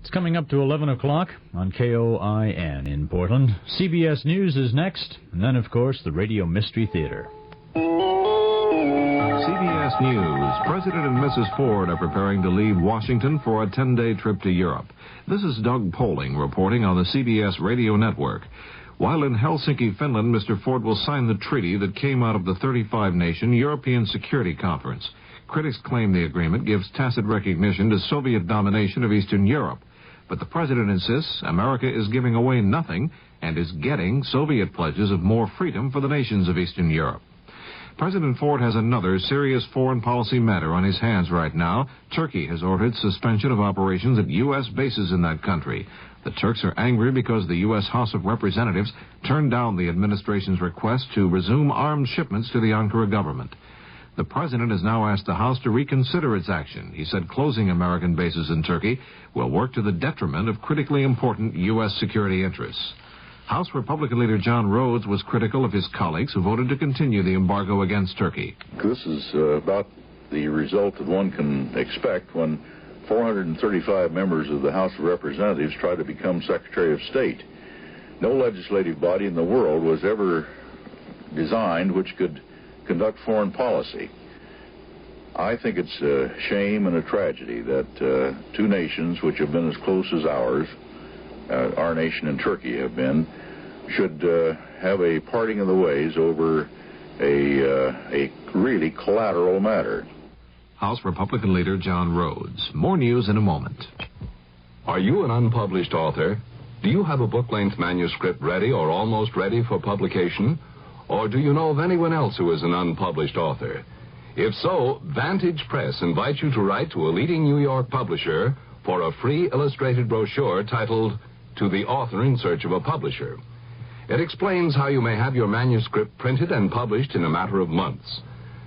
It's coming up to 11 o'clock on KOIN in Portland. CBS News is next, and then, of course, the Radio Mystery Theater. CBS News. President and Mrs. Ford are preparing to leave Washington for a 10-day trip to Europe. This is Doug Poling reporting on the CBS Radio Network. While in Helsinki, Finland, Mr. Ford will sign the treaty that came out of the 35-nation European Security Conference. Critics claim the agreement gives tacit recognition to Soviet domination of Eastern Europe. But the president insists America is giving away nothing and is getting Soviet pledges of more freedom for the nations of Eastern Europe. President Ford has another serious foreign policy matter on his hands right now. Turkey has ordered suspension of operations at U.S. bases in that country. The Turks are angry because the U.S. House of Representatives turned down the administration's request to resume arms shipments to the Ankara government. The president has now asked the House to reconsider its action. He said closing American bases in Turkey will work to the detriment of critically important U.S. security interests. House Republican leader John Rhodes was critical of his colleagues who voted to continue the embargo against Turkey. This is about the result that one can expect when 435 members of the House of Representatives try to become Secretary of State. No legislative body in the world was ever designed which could conduct foreign policy. I think it's a shame and a tragedy that two nations which have been as close as ours, our nation and Turkey have been, should have a parting of the ways over a really collateral matter. House Republican leader John Rhodes. More news in a moment. Are you an unpublished author? Do you have a book-length manuscript ready or almost ready for publication? Or do you know of anyone else who is an unpublished author? If so, Vantage Press invites you to write to a leading New York publisher for a free illustrated brochure titled To the Author in Search of a Publisher. It explains how you may have your manuscript printed and published in a matter of months.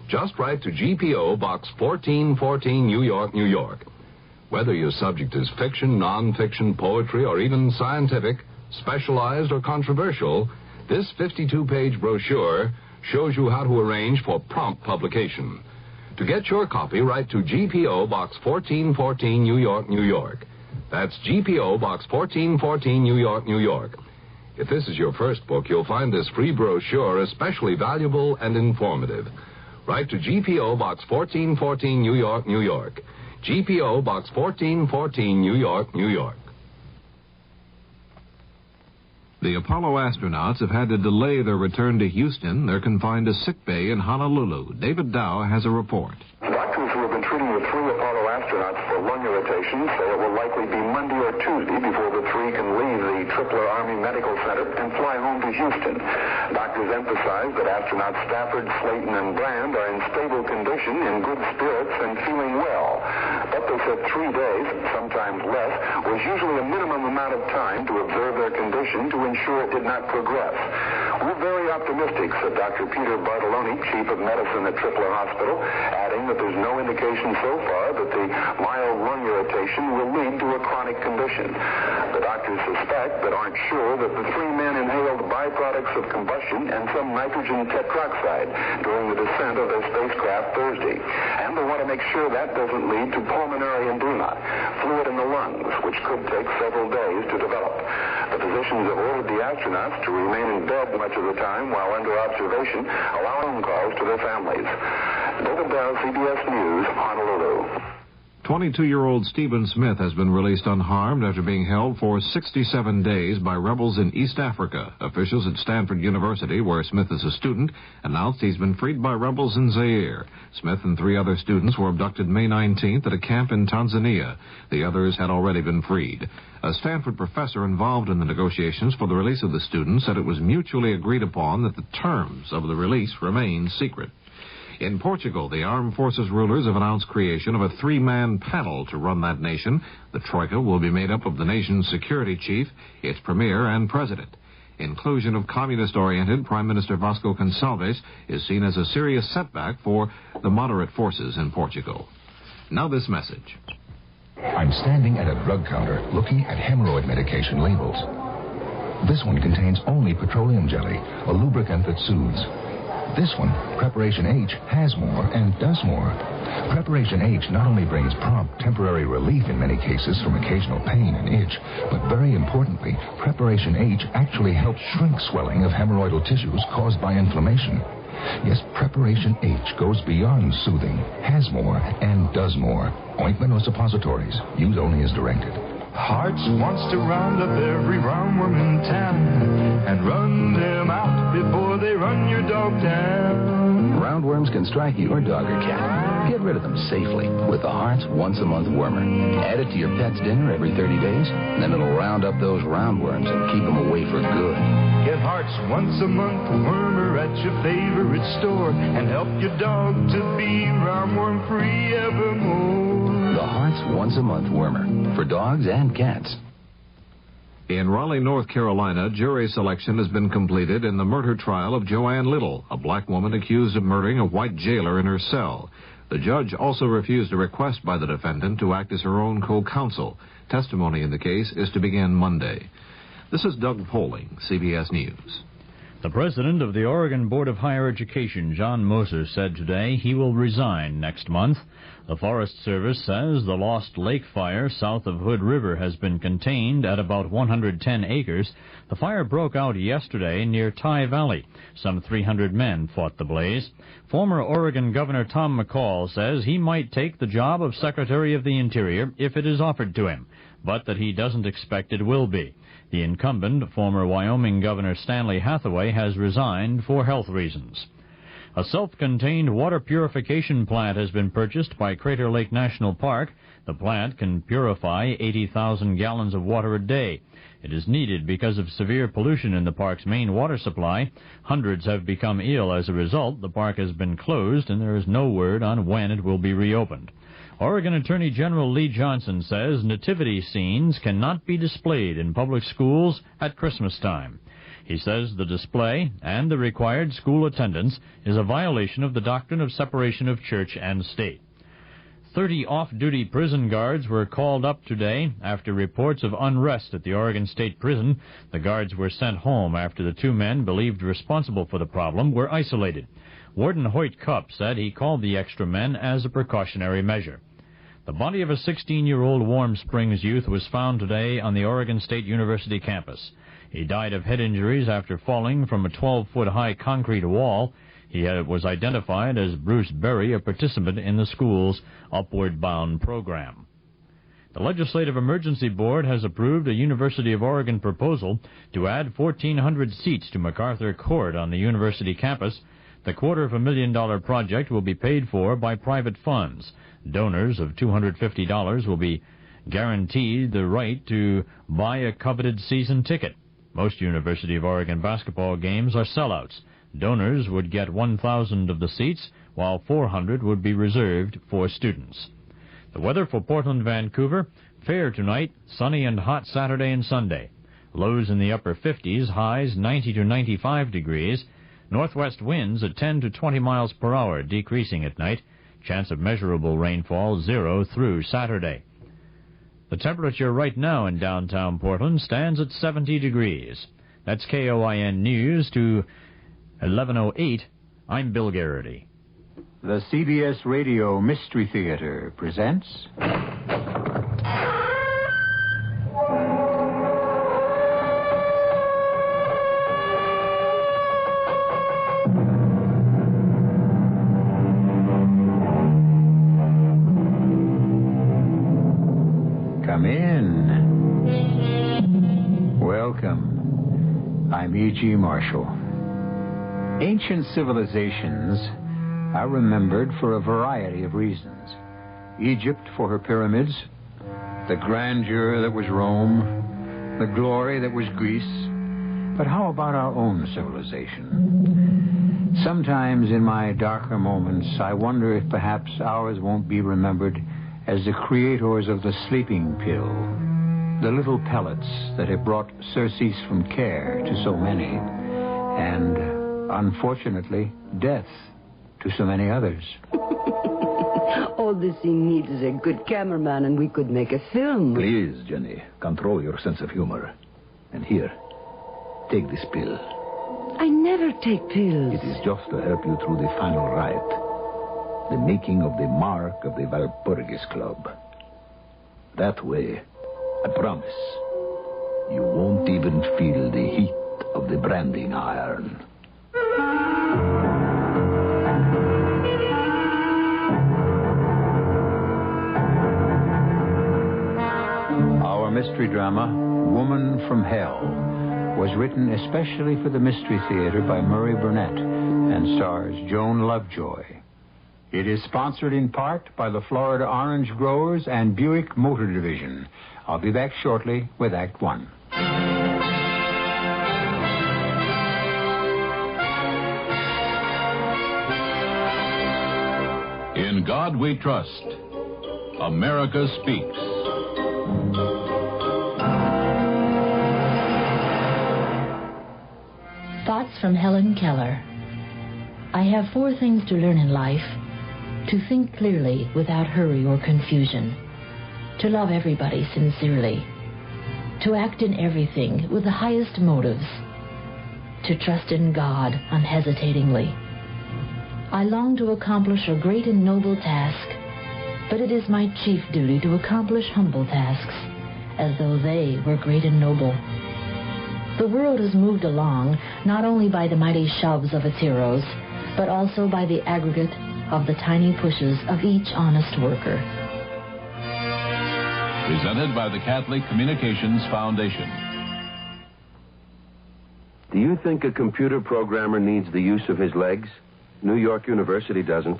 Just write to GPO Box 1414, New York, New York. Whether your subject is fiction, non-fiction, poetry, or even scientific, specialized, or controversial, this 52-page brochure shows you how to arrange for prompt publication. To get your copy, write to GPO Box 1414, New York, New York. That's GPO Box 1414, New York, New York. If this is your first book, you'll find this free brochure especially valuable and informative. Write to GPO Box 1414, New York, New York. GPO Box 1414, New York, New York. The Apollo astronauts have had to delay their return to Houston. They're confined to sickbay in Honolulu. David Dow has a report. Doctors who have been treating the three Apollo astronauts for lung irritation say it will likely be Monday or Tuesday before the three can leave the Tripler Army Medical Center and fly home to Houston. Doctors emphasize that astronauts Stafford, Slayton, and Brand are in stable condition, in good spirits, and feeling well. But they said 3 days, sometimes less, was usually a minimum amount of time to observe their condition to ensure it did not progress. We're very optimistic, said Dr. Peter Bartoloni, Chief of Medicine at Tripler Hospital, adding that there's no indication so far that the mild lung irritation will lead to a chronic condition. The doctors suspect but aren't sure that the three men inhaled byproducts of combustion and some nitrogen tetroxide during the descent of their spacecraft Thursday. And they want to make sure that doesn't lead to pulmonary edema, fluid in the lungs, which could take several days to develop. The physicians have ordered the astronauts to remain in bed much of the time while under observation, allowing calls to their families. David Dow, CBS News, Honolulu. 22-year-old Stephen Smith has been released unharmed after being held for 67 days by rebels in East Africa. Officials at Stanford University, where Smith is a student, announced he's been freed by rebels in Zaire. Smith and 3 other students were abducted May 19th at a camp in Tanzania. The others had already been freed. A Stanford professor involved in the negotiations for the release of the students said it was mutually agreed upon that the terms of the release remain secret. In Portugal, the armed forces rulers have announced creation of a 3-man panel to run that nation. The troika will be made up of the nation's security chief, its premier, and president. Inclusion of communist-oriented Prime Minister Vasco Gonçalves is seen as a serious setback for the moderate forces in Portugal. Now this message. I'm standing at a drug counter looking at hemorrhoid medication labels. This one contains only petroleum jelly, a lubricant that soothes. This one, Preparation H, has more and does more. Preparation H not only brings prompt temporary relief in many cases from occasional pain and itch, but very importantly, Preparation H actually helps shrink swelling of hemorrhoidal tissues caused by inflammation. Yes, Preparation H goes beyond soothing, has more, and does more. Ointment or suppositories. Use only as directed. Hearts wants to round up every roundworm in town and run them out before they run your dog down. Roundworms can strike your dog or cat. Get rid of them safely with the Hearts once-a-month wormer. Add it to your pet's dinner every 30 days, and then it'll round up those roundworms and keep them away for good. Get Hearts once-a-month wormer at your favorite store and help your dog to be roundworm-free evermore. The Hearts once-a-month wormer for dogs and cats. In Raleigh, North Carolina, jury selection has been completed in the murder trial of Joanne Little, a black woman accused of murdering a white jailer in her cell. The judge also refused a request by the defendant to act as her own co-counsel. Testimony in the case is to begin Monday. This is Doug Poling, CBS News. The president of the Oregon Board of Higher Education, John Moser, said today he will resign next month. The Forest Service says the Lost Lake fire south of Hood River has been contained at about 110 acres. The fire broke out yesterday near Tye Valley. Some 300 men fought the blaze. Former Oregon Governor Tom McCall says he might take the job of Secretary of the Interior if it is offered to him, but that he doesn't expect it will be. The incumbent, former Wyoming Governor Stanley Hathaway, has resigned for health reasons. A self-contained water purification plant has been purchased by Crater Lake National Park. The plant can purify 80,000 gallons of water a day. It is needed because of severe pollution in the park's main water supply. Hundreds have become ill as a result. The park has been closed, and there is no word on when it will be reopened. Oregon Attorney General Lee Johnson says nativity scenes cannot be displayed in public schools at Christmas time. He says the display and the required school attendance is a violation of the doctrine of separation of church and state. 30 off-duty prison guards were called up today after reports of unrest at the Oregon State Prison. The guards were sent home after the two men believed responsible for the problem were isolated. Warden Hoyt Cupp said he called the extra men as a precautionary measure. The body of a 16-year-old Warm Springs youth was found today on the Oregon State University campus. He died of head injuries after falling from a 12-foot-high concrete wall. He was identified as Bruce Berry, a participant in the school's Upward Bound program. The Legislative Emergency Board has approved a University of Oregon proposal to add 1,400 seats to MacArthur Court on the university campus. The $250,000 project will be paid for by private funds. Donors of $250 will be guaranteed the right to buy a coveted season ticket. Most University of Oregon basketball games are sellouts. Donors would get 1,000 of the seats, while 400 would be reserved for students. The weather for Portland, Vancouver, fair tonight, sunny and hot Saturday and Sunday. Lows in the upper 50s, highs 90 to 95 degrees. Northwest winds at 10 to 20 miles per hour, decreasing at night. Chance of measurable rainfall 0 through Saturday. The temperature right now in downtown Portland stands at 70 degrees. That's KOIN News to 11:08. I'm Bill Garrity. The CBS Radio Mystery Theater presents... Come in. Welcome. I'm E.G. Marshall. Ancient civilizations are remembered for a variety of reasons. Egypt for her pyramids, the grandeur that was Rome, the glory that was Greece. But how about our own civilization? Sometimes in my darker moments, I wonder if perhaps ours won't be remembered as the creators of the sleeping pill, the little pellets that have brought surcease from care to so many, and, unfortunately, death to so many others. All this he needs is a good cameraman, and we could make a film. Please, Jenny, control your sense of humor. And here, take this pill. I never take pills. It is just to help you through the final rite. The making of the mark of the Portuguese Club. That way, I promise, you won't even feel the heat of the branding iron. Our mystery drama, Woman from Hell, was written especially for the Mystery Theater by Murray Burnett and stars Joan Lovejoy. It is sponsored in part by the Florida Orange Growers and Buick Motor Division. I'll be back shortly with Act One. In God we trust. America speaks. Thoughts from Helen Keller. I have 4 things to learn in life. To think clearly without hurry or confusion. To love everybody sincerely. To act in everything with the highest motives. To trust in God unhesitatingly. I long to accomplish a great and noble task, but it is my chief duty to accomplish humble tasks, as though they were great and noble. The world has moved along not only by the mighty shoves of its heroes, but also by the aggregate of the tiny pushes of each honest worker. Presented by the Catholic Communications Foundation. Do you think a computer programmer needs the use of his legs? New York University doesn't.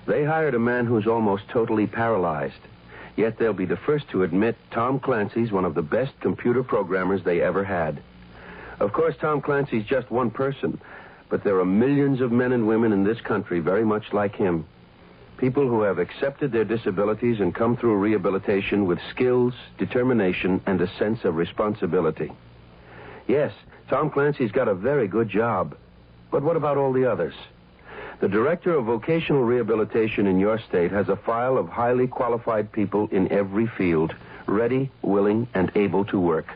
They hired a man who's almost totally paralyzed. Yet they'll be the first to admit Tom Clancy's one of the best computer programmers they ever had. Of course, Tom Clancy's just one person, but there are millions of men and women in this country very much like him. People who have accepted their disabilities and come through rehabilitation with skills, determination, and a sense of responsibility. Yes, Tom Clancy's got a very good job. But what about all the others? The Director of Vocational Rehabilitation in your state has a file of highly qualified people in every field, ready, willing, and able to work.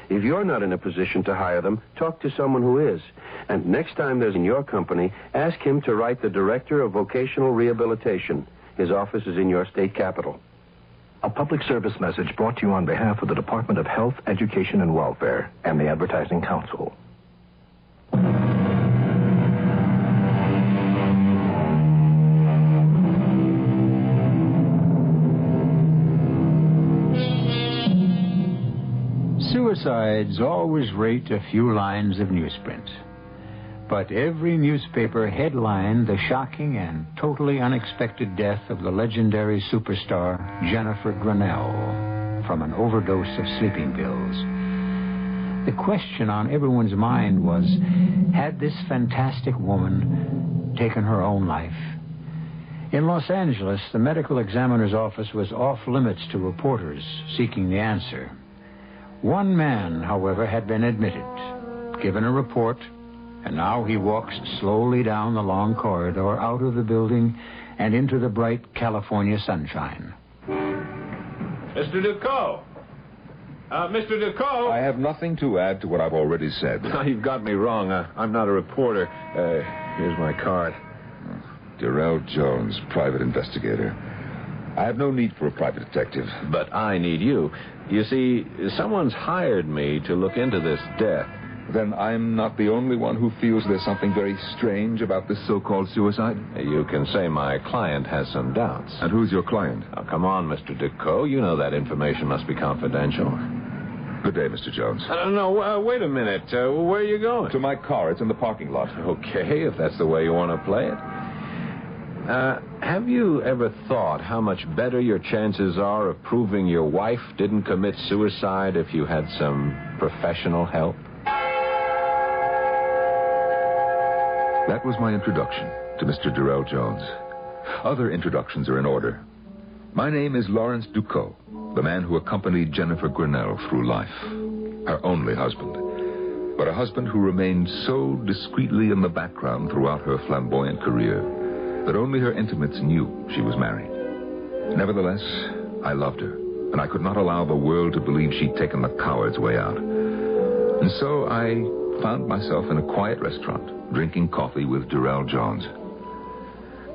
If you're not in a position to hire them, talk to someone who is. And next time there's in your company, ask him to write the Director of Vocational Rehabilitation. His office is in your state capital. A public service message brought to you on behalf of the Department of Health, Education, and Welfare and the Advertising Council. Suicides always rate a few lines of newsprint. But every newspaper headlined the shocking and totally unexpected death of the legendary superstar Jennifer Grinnell from an overdose of sleeping pills. The question on everyone's mind was, had this fantastic woman taken her own life? In Los Angeles, the medical examiner's office was off limits to reporters seeking the answer. One man, however, had been admitted, given a report, and now he walks slowly down the long corridor out of the building and into the bright California sunshine. Mr. Ducot! Mr. Ducot! I have nothing to add to what I've already said. No, you've got me wrong. I'm not a reporter. Here's my card. Darrell Jones, private investigator. I have no need for a private detective. But I need you. You see, someone's hired me to look into this death. Then I'm not the only one who feels there's something very strange about this so-called suicide? You can say my client has some doubts. And who's your client? Now, come on, Mr. Ducot. You know that information must be confidential. Good day, Mr. Jones. No, wait a minute. Where are you going? To my car. It's in the parking lot. Okay, if that's the way you want to play it. Have you ever thought how much better your chances are of proving your wife didn't commit suicide if you had some professional help? That was my introduction to Mr. Darrell Jones. Other introductions are in order. My name is Lawrence Ducot, the man who accompanied Jennifer Grinnell through life. Her only husband. But a husband who remained so discreetly in the background throughout her flamboyant career that only her intimates knew she was married. Nevertheless, I loved her, and I could not allow the world to believe she'd taken the coward's way out. And so I found myself in a quiet restaurant, drinking coffee with Durrell Jones.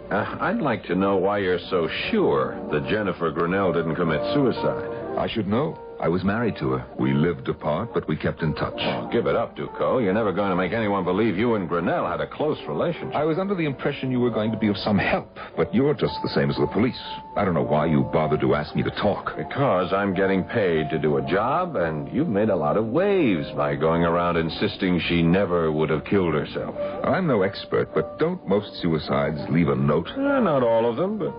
I'd like to know why you're so sure that Jennifer Grinnell didn't commit suicide. I should know. I was married to her. We lived apart, but we kept in touch. Oh, give it up, Ducot. You're never going to make anyone believe you and Grinnell had a close relationship. I was under the impression you were going to be of some help, but you're just the same as the police. I don't know why you bothered to ask me to talk. Because I'm getting paid to do a job, and you've made a lot of waves by going around insisting she never would have killed herself. I'm no expert, but don't most suicides leave a note? Not all of them, but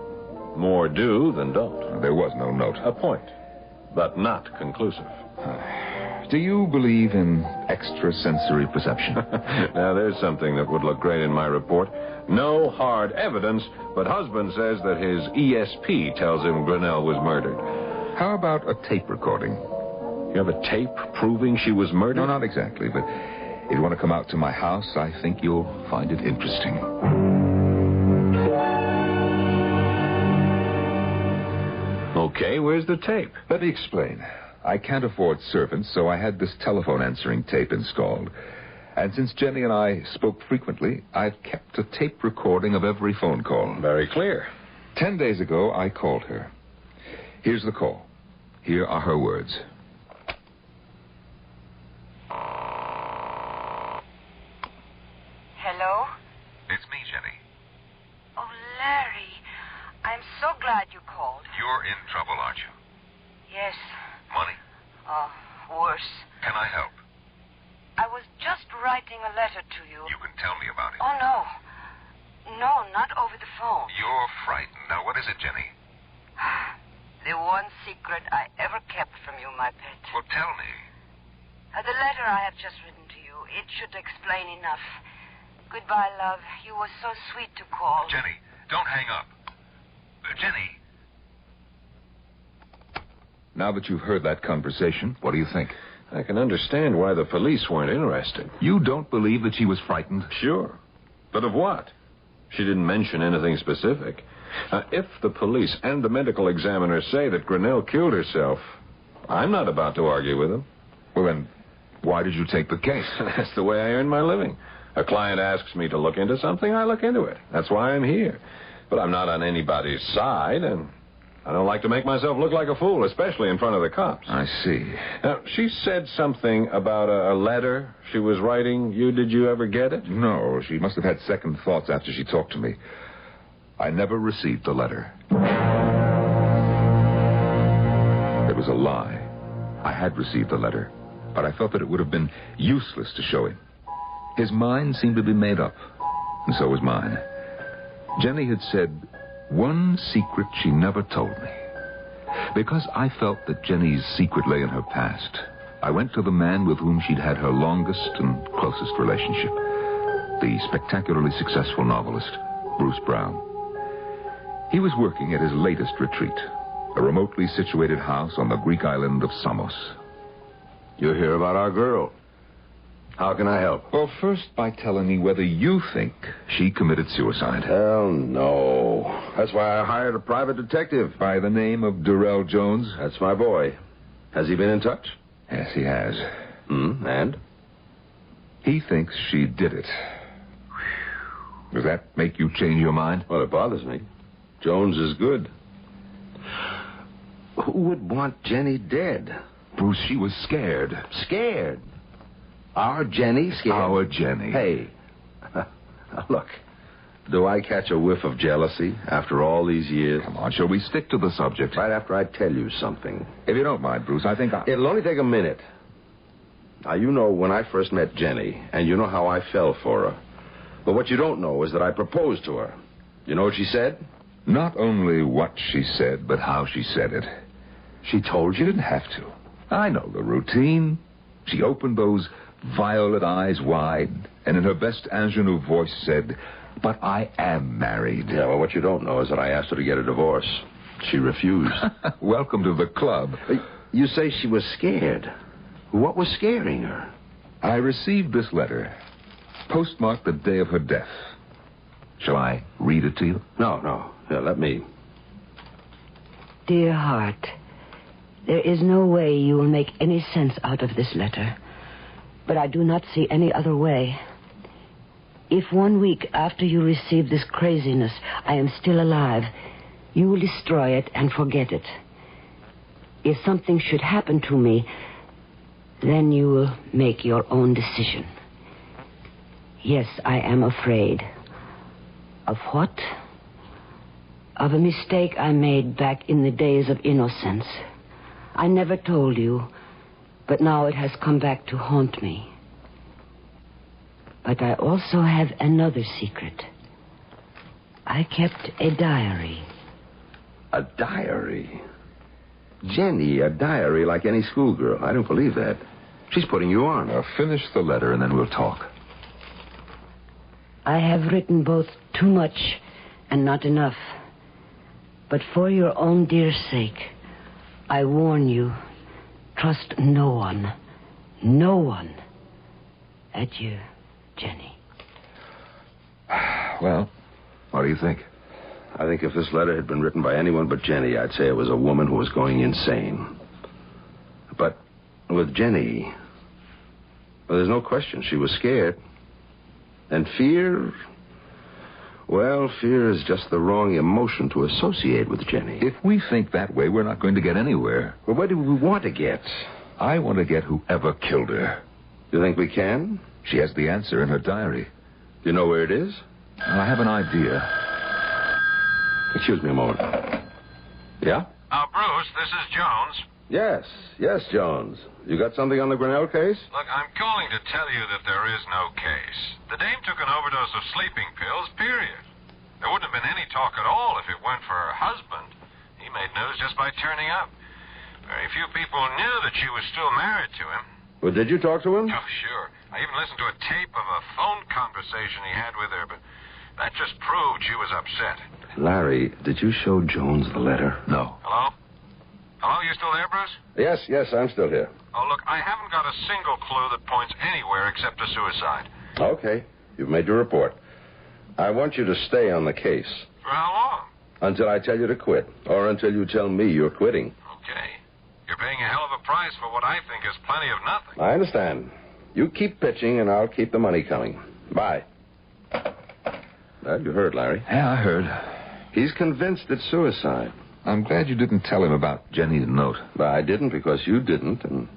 more do than don't. There was no note. A point. But not conclusive. Do you believe in extrasensory perception? Now, there's something that would look great in my report. No hard evidence, but husband says that his ESP tells him Grinnell was murdered. How about a tape recording? You have a tape proving she was murdered? No, not exactly, but if you want to come out to my house, I think you'll find it interesting. Okay, where's the tape? Let me explain. I can't afford servants, so I had this telephone answering tape installed. And since Jenny and I spoke frequently, I've kept a tape recording of every phone call. Very clear. 10 days ago, I called her. Here's the call. Here are her words. Hello? It's me, Jenny. Oh, Larry. I'm so glad you called. You're in trouble, aren't you? Yes. Money? Oh, worse. Can I help? I was just writing a letter to you. You can tell me about it. Oh, no. No, not over the phone. You're frightened. Now, what is it, Jenny? The one secret I ever kept from you, my pet. Well, tell me. The letter I have just written to you, it should explain enough. Goodbye, love. You were so sweet to call. Jenny, don't hang up. Jenny. Now that you've heard that conversation, what do you think? I can understand why the police weren't interested. You don't believe that she was frightened? Sure. But of what? She didn't mention anything specific. If the police and the medical examiner say that Grinnell killed herself, I'm not about to argue with them. Well, then, why did you take the case? That's the way I earn my living. A client asks me to look into something, I look into it. That's why I'm here. But I'm not on anybody's side, and I don't like to make myself look like a fool, especially in front of the cops. I see. Now, she said something about a letter she was writing. Did you ever get it? No, she must have had second thoughts after she talked to me. I never received the letter. It was a lie. I had received the letter, but I felt that it would have been useless to show him. His mind seemed to be made up, and so was mine. Jenny had said one secret she never told me. Because I felt that Jenny's secret lay in her past, I went to the man with whom she'd had her longest and closest relationship, the spectacularly successful novelist, Bruce Brown. He was working at his latest retreat, a remotely situated house on the Greek island of Samos. You're here about our girl. How can I help? Well, first by telling me whether you think she committed suicide. Hell no. That's why I hired a private detective. By the name of Durrell Jones? That's my boy. Has he been in touch? Yes, he has. And? He thinks she did it. Does that make you change your mind? Well, it bothers me. Jones is good. Who would want Jenny dead? Bruce, she was scared. Scared? Our Jenny scared? Our Jenny. Hey, look, do I catch a whiff of jealousy after all these years? Come on, shall we stick to the subject? Right after I tell you something. If you don't mind, Bruce, I think It'll only take a minute. Now, you know when I first met Jenny, and you know how I fell for her. But what you don't know is that I proposed to her. You know what she said? Not only what she said, but how she said it. She told you? She didn't have to. I know the routine. She opened those violet eyes wide, and in her best ingenue voice said, "But I am married." Yeah, well, what you don't know is that I asked her to get a divorce. She refused. Welcome to the club. You say she was scared. What was scaring her? I received this letter, postmarked the day of her death. Shall I read it to you? No. Here, let me. Dear heart, there is no way you will make any sense out of this letter. But I do not see any other way. If 1 week after you receive this craziness I am still alive, you will destroy it and forget it. If something should happen to me, then you will make your own decision. Yes, I am afraid. Of what? Of a mistake I made back in the days of innocence. I never told you, but now it has come back to haunt me. But I also have another secret. I kept a diary. A diary? Jenny, a diary like any schoolgirl. I don't believe that. She's putting you on. Now, finish the letter and then we'll talk. I have written both too much and not enough. But for your own dear sake, I warn you, trust no one. No one. Adieu, Jenny. Well, what do you think? I think if this letter had been written by anyone but Jenny, I'd say it was a woman who was going insane. But with Jenny, well, there's no question she was scared. And fear, well, fear is just the wrong emotion to associate with Jenny. If we think that way, we're not going to get anywhere. Well, where do we want to get? I want to get whoever killed her. You think we can? She has the answer in her diary. Do you know where it is? I have an idea. Excuse me a moment. Yeah? Bruce, this is Jones. Yes, Jones. You got something on the Grinnell case? Look, I'm calling to tell you that there is no case. The dame took an overdose of sleeping pills, period. There wouldn't have been any talk at all if it weren't for her husband. He made news just by turning up. Very few people knew that she was still married to him. Well, did you talk to him? Oh, sure. I even listened to a tape of a phone conversation he had with her, but that just proved she was upset. Larry, did you show Jones the letter? No. Hello? Hello, you still there, Bruce? Yes, I'm still here. Oh, look, I haven't got a single clue that points anywhere except to suicide. Okay, you've made your report. I want you to stay on the case. For how long? Until I tell you to quit, or until you tell me you're quitting. Okay. You're paying a hell of a price for what I think is plenty of nothing. I understand. You keep pitching, and I'll keep the money coming. Bye. Well, you heard, Larry. Yeah, I heard. He's convinced it's suicide. I'm glad you didn't tell him about Jenny's note. Well, I didn't because you didn't, and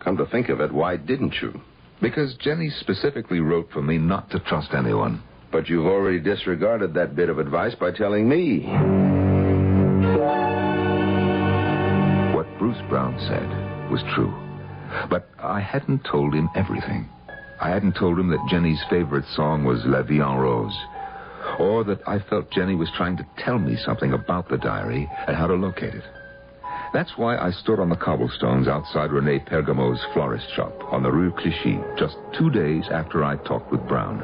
come to think of it, why didn't you? Because Jenny specifically wrote for me not to trust anyone. But you've already disregarded that bit of advice by telling me. What Bruce Brown said was true. But I hadn't told him everything. I hadn't told him that Jenny's favorite song was La Vie en Rose. Or that I felt Jenny was trying to tell me something about the diary and how to locate it. That's why I stood on the cobblestones outside René Pergamo's florist shop on the Rue Clichy just 2 days after I talked with Brown.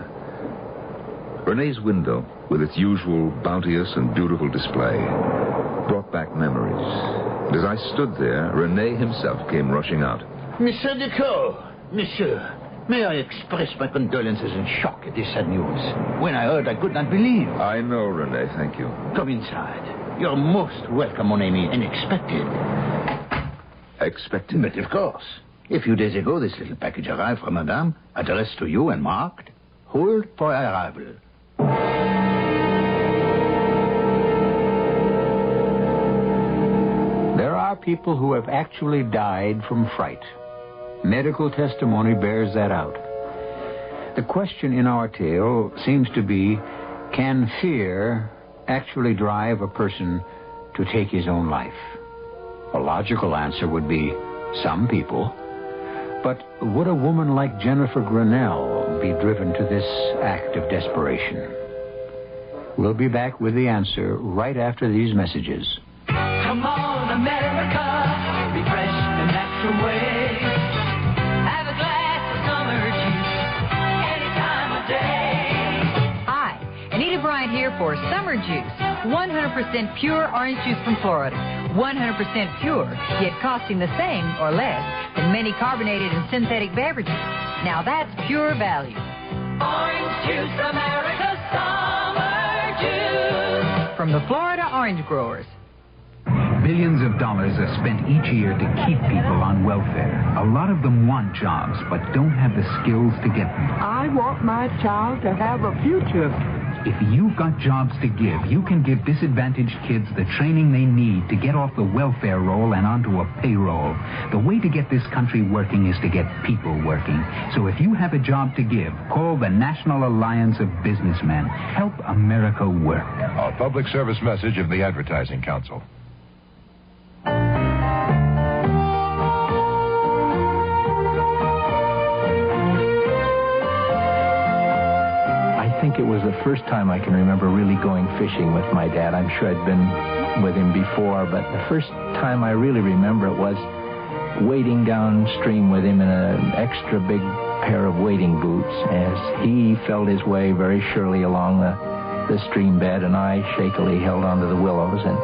René's window, with its usual bounteous and beautiful display, brought back memories. And as I stood there, René himself came rushing out. Monsieur Ducot, monsieur, may I express my condolences and shock at this sad news. When I heard, I could not believe. I know, René, thank you. Come inside. You're most welcome, mon ami, and expected. Expected? But of course. A few days ago, this little package arrived from Madame, addressed to you and marked, hold for arrival. There are people who have actually died from fright. Medical testimony bears that out. The question in our tale seems to be, can fear actually drive a person to take his own life? A logical answer would be, some people. But would a woman like Jennifer Grinnell be driven to this act of desperation? We'll be back with the answer right after these messages. Come on, America, refresh the natural way. Have a glass of summer juice any time of day. Hi, Anita Bryant here for Summer Juice. 100% pure orange juice from Florida. 100% pure, yet costing the same or less than many carbonated and synthetic beverages. Now that's pure value. Orange juice, America, summer juice. From the Florida Orange Growers. Billions of dollars are spent each year to keep people on welfare. A lot of them want jobs, but don't have the skills to get them. I want my child to have a future. If you've got jobs to give, you can give disadvantaged kids the training they need to get off the welfare roll and onto a payroll. The way to get this country working is to get people working. So if you have a job to give, call the National Alliance of Businessmen. Help America work. A public service message of the Advertising Council. I think it was the first time I can remember really going fishing with my dad. I'm sure I'd been with him before, but the first time I really remember it was wading downstream with him in an extra big pair of wading boots as he felt his way very surely along the stream bed, and I shakily held onto the willows, and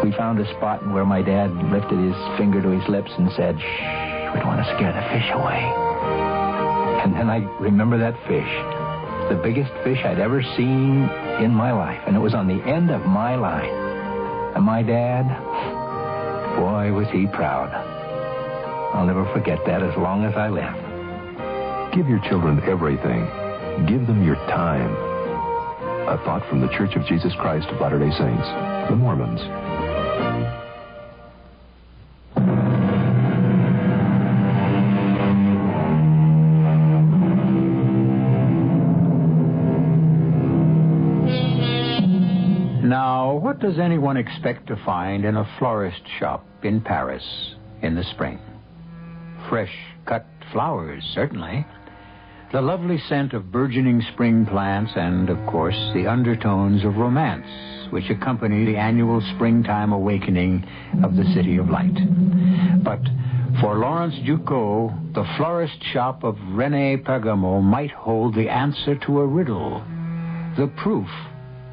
we found a spot where my dad lifted his finger to his lips and said, "Shh, we don't want to scare the fish away." And then I remember that fish. The biggest fish I'd ever seen in my life, and it was on the end of my line. And my dad, boy, was he proud. I'll never forget that as long as I live. Give your children everything. Give them your time. A thought from the Church of Jesus Christ of Latter-day Saints, the Mormons. Now, what does anyone expect to find in a florist shop in Paris in the spring? Fresh cut flowers, certainly. The lovely scent of burgeoning spring plants and, of course, the undertones of romance which accompany the annual springtime awakening of the City of Light. But for Lawrence Ducot, the florist shop of René Pergamo might hold the answer to a riddle, the proof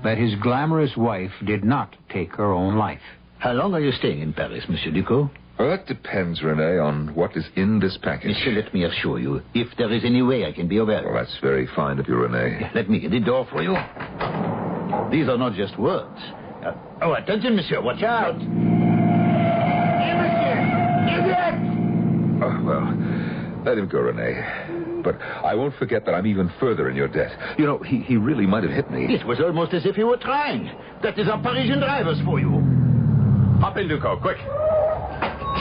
that his glamorous wife did not take her own life. How long are you staying in Paris, Monsieur Ducot? Well, that depends, René, on what is in this package. Monsieur, let me assure you, if there is any way I can be of help. Well, that's very fine of you, René. Let me get the door for you. These are not just words. Attention, monsieur, watch out. Here, monsieur. Idiot! Oh, well, let him go, René. But I won't forget that I'm even further in your debt. You know, he really might have hit me. It was almost as if he were trying. That is our Parisian drivers for you. Hop in, Ducot, quick.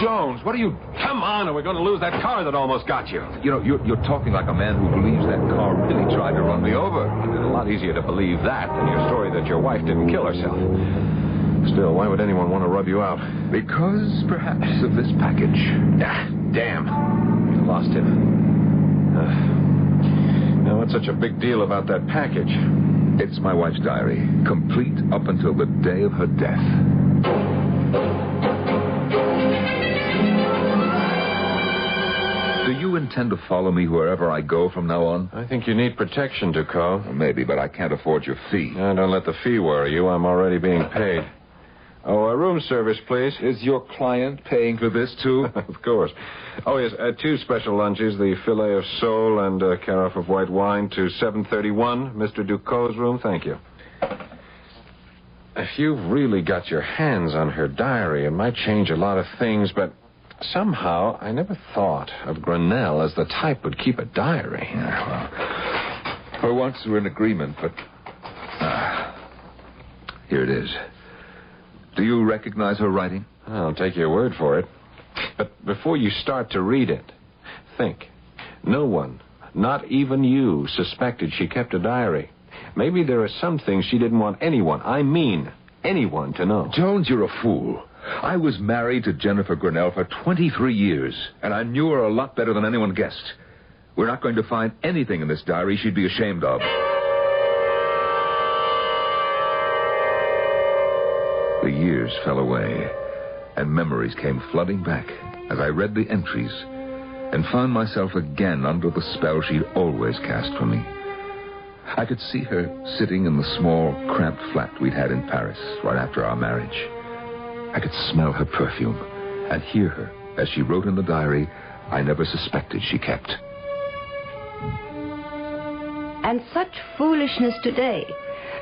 Jones, what are you... Come on, or we're going to lose that car that almost got you. You know, you're talking like a man who believes that car really tried to run me over. It's a lot easier to believe that than your story that your wife didn't kill herself. Still, why would anyone want to rub you out? Because, perhaps, of this package. Ah, damn. Lost him. Now, what's such a big deal about that package? It's my wife's diary, complete up until the day of her death. Do you intend to follow me wherever I go from now on? I think you need protection, Ducot. Well, maybe, but I can't afford your fee. Don't let the fee worry you. I'm already being paid. Oh, room service, please. Is your client paying for this, too? Of course. Oh, yes, 2 special lunches, the filet of sole and a carafe of white wine to 731, Mr. Ducot's room. Thank you. If you've really got your hands on her diary, it might change a lot of things, but somehow I never thought of Grinnell as the type who'd keep a diary. Yeah, well, for once we're in agreement, but... here it is. Do you recognize her writing? I'll take your word for it. But before you start to read it, think. No one, not even you, suspected she kept a diary. Maybe there are some things she didn't want anyone, I mean anyone, to know. Jones, you're a fool. I was married to Jennifer Grinnell for 23 years, and I knew her a lot better than anyone guessed. We're not going to find anything in this diary she'd be ashamed of. The years fell away, and memories came flooding back as I read the entries and found myself again under the spell she'd always cast for me. I could see her sitting in the small, cramped flat we'd had in Paris right after our marriage. I could smell her perfume and hear her as she wrote in the diary I never suspected she kept. And such foolishness today.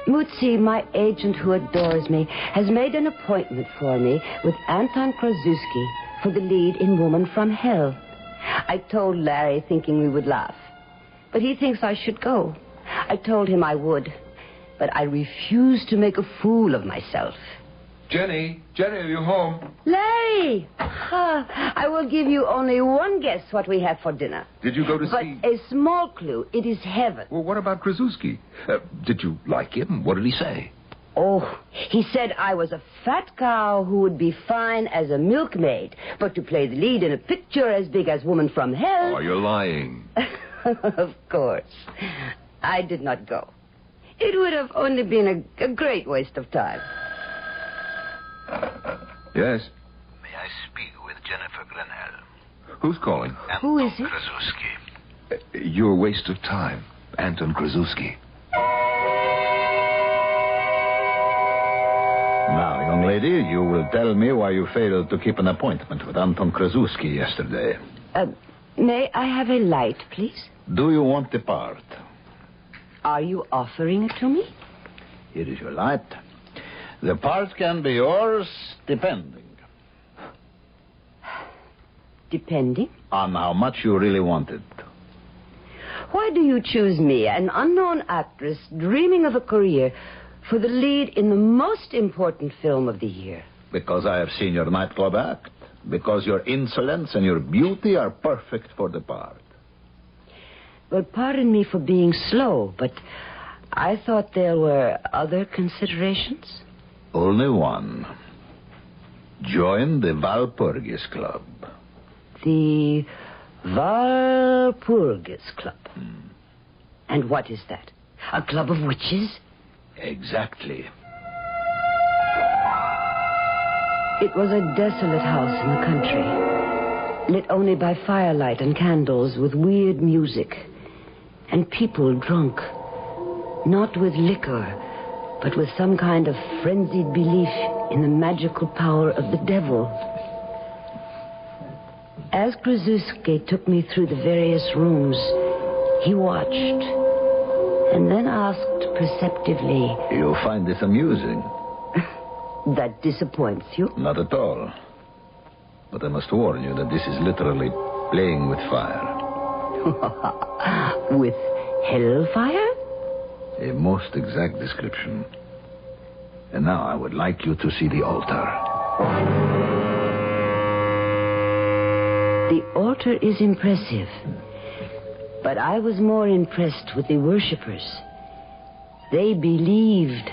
Mutsi, my agent who adores me, has made an appointment for me with Anton Krasuski for the lead in Woman from Hell. I told Larry thinking we would laugh. But he thinks I should go. I told him I would. But I refused to make a fool of myself. Jenny, are you home? Larry! I will give you only one guess what we have for dinner. Did you go to But see... a small clue. It is heaven. Well, what about Krasuski? Did you like him? What did he say? Oh, he said I was a fat cow who would be fine as a milkmaid, but to play the lead in a picture as big as Woman from Hell... Oh, you're lying. Of course. I did not go. It would have only been a great waste of time. Yes? May I speak with Jennifer Grinnell? Who's calling? Who is it? Krasuski. Your waste of time. Anton Krasuski. Now, young lady, you will tell me why you failed to keep an appointment with Anton Krasuski yesterday. May I have a light, please? Do you want the part? Are you offering it to me? Here is your light. The part can be yours, depending. Depending? On how much you really want it. Why do you choose me, an unknown actress dreaming of a career, for the lead in the most important film of the year? Because I have seen your nightclub act. Because your insolence and your beauty are perfect for the part. Well, pardon me for being slow, but I thought there were other considerations. Only one. Join the Walpurgis Club. The Walpurgis Club. And what is that? A club of witches? Exactly. It was a desolate house in the country, lit only by firelight and candles with weird music, and people drunk, not with liquor, but with some kind of frenzied belief in the magical power of the devil. As Krasuski took me through the various rooms, he watched, and then asked perceptively, You find this amusing? That disappoints you? Not at all. But I must warn you that this is literally playing with fire. With hellfire? A most exact description. And now I would like you to see the altar. The altar is impressive. But I was more impressed with the worshippers. They believed.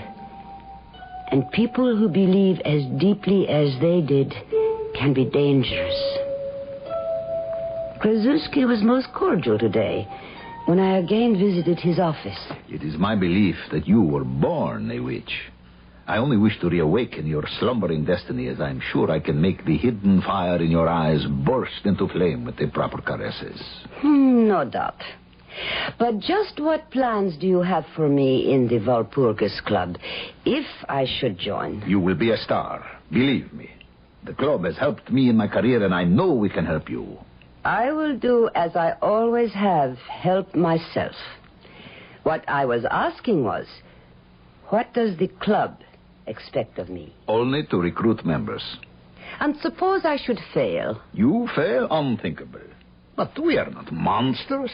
And people who believe as deeply as they did can be dangerous. Krasuski was most cordial today when I again visited his office. It is my belief that you were born a witch. I only wish to reawaken your slumbering destiny, as I'm sure I can make the hidden fire in your eyes burst into flame with the proper caresses. No doubt. But just what plans do you have for me in the Walpurgis Club, if I should join? You will be a star, believe me. The club has helped me in my career, and I know we can help you. I will do as I always have, help myself. What I was asking was, what does the club expect of me? Only to recruit members. And suppose I should fail? You fail? Unthinkable. But we are not monsters.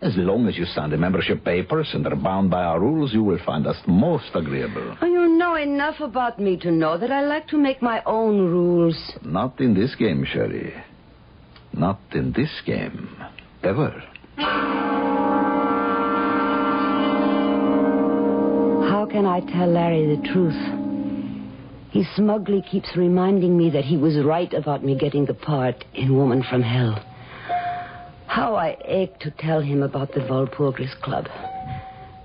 As long as you sign the membership papers and are bound by our rules, you will find us most agreeable. Oh, you know enough about me to know that I like to make my own rules. Not in this game, Sherry. Not in this game. Ever. How can I tell Larry the truth? He smugly keeps reminding me that he was right about me getting the part in Woman from Hell. How I ache to tell him about the Walpurgis Club.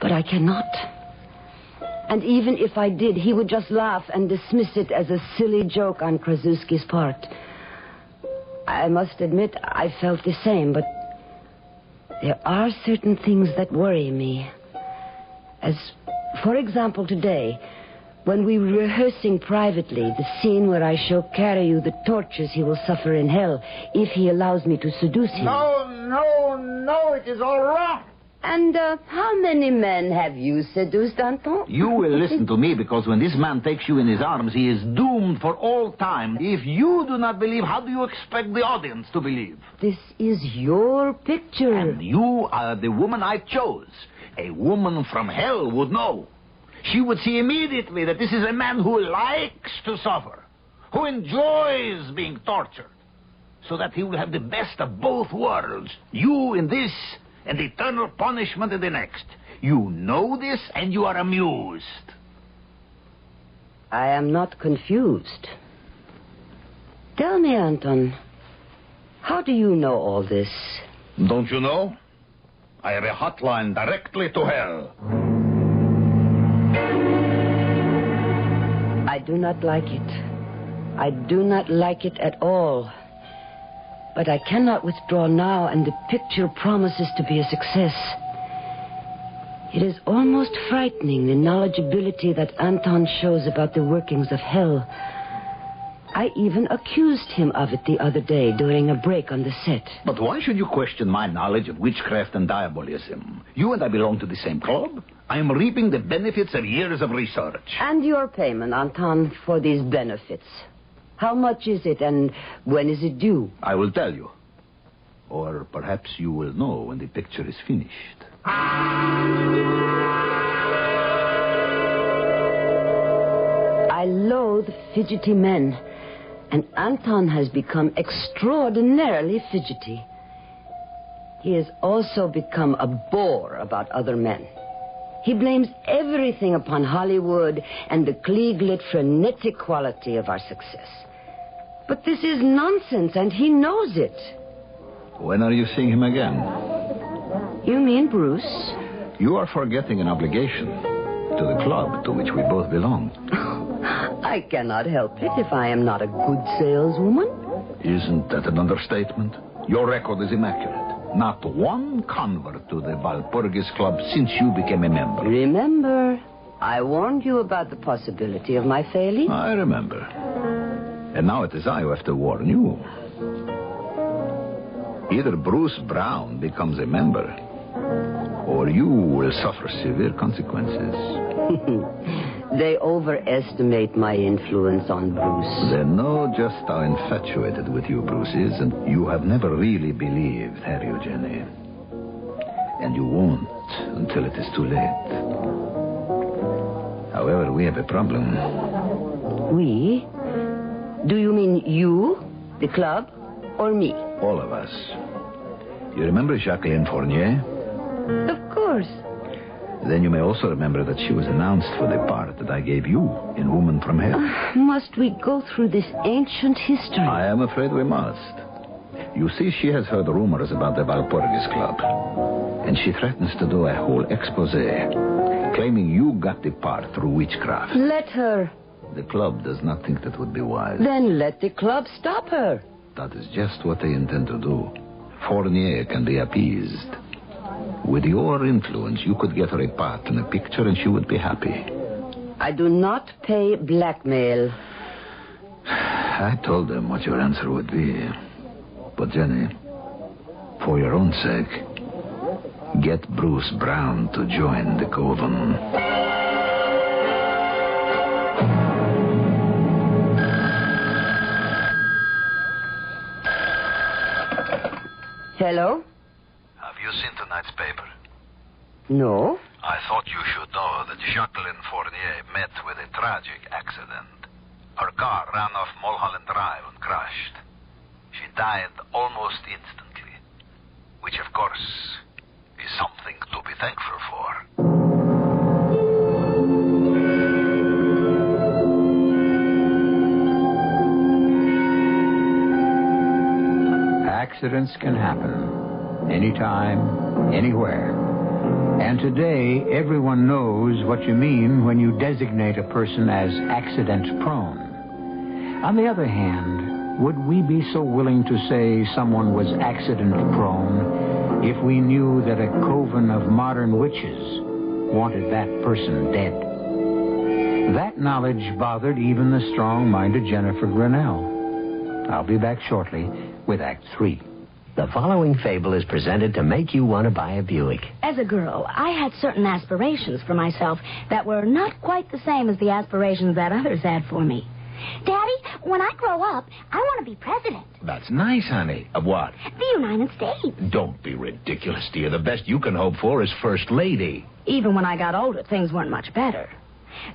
But I cannot. And even if I did, he would just laugh and dismiss it as a silly joke on Krasuski's part. I must admit I felt the same, but there are certain things that worry me. As, for example, today, when we were rehearsing privately the scene where I show Carreau the tortures he will suffer in hell if he allows me to seduce him. No, it is all wrong. And how many men have you seduced, Anton? You will listen to me, because when this man takes you in his arms, he is doomed for all time. If you do not believe, how do you expect the audience to believe? This is your picture. And you are the woman I chose. A woman from hell would know. She would see immediately that this is a man who likes to suffer, who enjoys being tortured, so that he will have the best of both worlds. You in this, and eternal punishment in the next. You know this, and you are amused. I am not confused. Tell me, Anton, how do you know all this? Don't you know? I have a hotline directly to hell. I do not like it. I do not like it at all. But I cannot withdraw now, and the picture promises to be a success. It is almost frightening, the knowledgeability that Anton shows about the workings of hell. I even accused him of it the other day during a break on the set. But why should you question my knowledge of witchcraft and diabolism? You and I belong to the same club. I am reaping the benefits of years of research. And your payment, Anton, for these benefits. How much is it, and when is it due? I will tell you. Or perhaps you will know when the picture is finished. I loathe fidgety men, and Anton has become extraordinarily fidgety. He has also become a bore about other men. He blames everything upon Hollywood and the Klieg-lit frenetic quality of our success. But this is nonsense, and he knows it. When are you seeing him again? You mean Bruce? You are forgetting an obligation to the club to which we both belong. I cannot help it if I am not a good saleswoman. Isn't that an understatement? Your record is immaculate. Not one convert to the Portuguese club since you became a member. Remember, I warned you about the possibility of my failing. I remember. And now it is I who have to warn you. Either Bruce Brown becomes a member, or you will suffer severe consequences. They overestimate my influence on Bruce. They know just how infatuated with you Bruce is, and you have never really believed, have you, Jenny? And you won't until it is too late. However, we have a problem. We? Do you mean you, the club, or me? All of us. You remember Jacqueline Fournier? Of course. Then you may also remember that she was announced for the part that I gave you in Woman from Hell. Must we go through this ancient history? I am afraid we must. You see, she has heard rumors about the Portuguese club, and she threatens to do a whole expose, claiming you got the part through witchcraft. Let her. The club does not think that would be wise. Then let the club stop her. That is just what they intend to do. Fournier can be appeased. With your influence, you could get her a part in a picture and she would be happy. I do not pay blackmail. I told them what your answer would be. But, Jenny, for your own sake, get Bruce Brown to join the coven. Hello? Have you seen tonight's paper? No. I thought you should know that Jacqueline Fournier met with a tragic accident. Her car ran off Mulholland Drive and crashed. She died almost instantly, which, of course, is something to be thankful for. Accidents can happen anytime, anywhere. And today, everyone knows what you mean when you designate a person as accident-prone. On the other hand, would we be so willing to say someone was accident-prone if we knew that a coven of modern witches wanted that person dead? That knowledge bothered even the strong-minded Jennifer Grinnell. I'll be back shortly with Act 3. The following fable is presented to make you want to buy a Buick. As a girl, I had certain aspirations for myself that were not quite the same as the aspirations that others had for me. Daddy, when I grow up, I want to be president. That's nice, honey. Of what? The United States. Don't be ridiculous, dear. The best you can hope for is First Lady. Even when I got older, things weren't much better.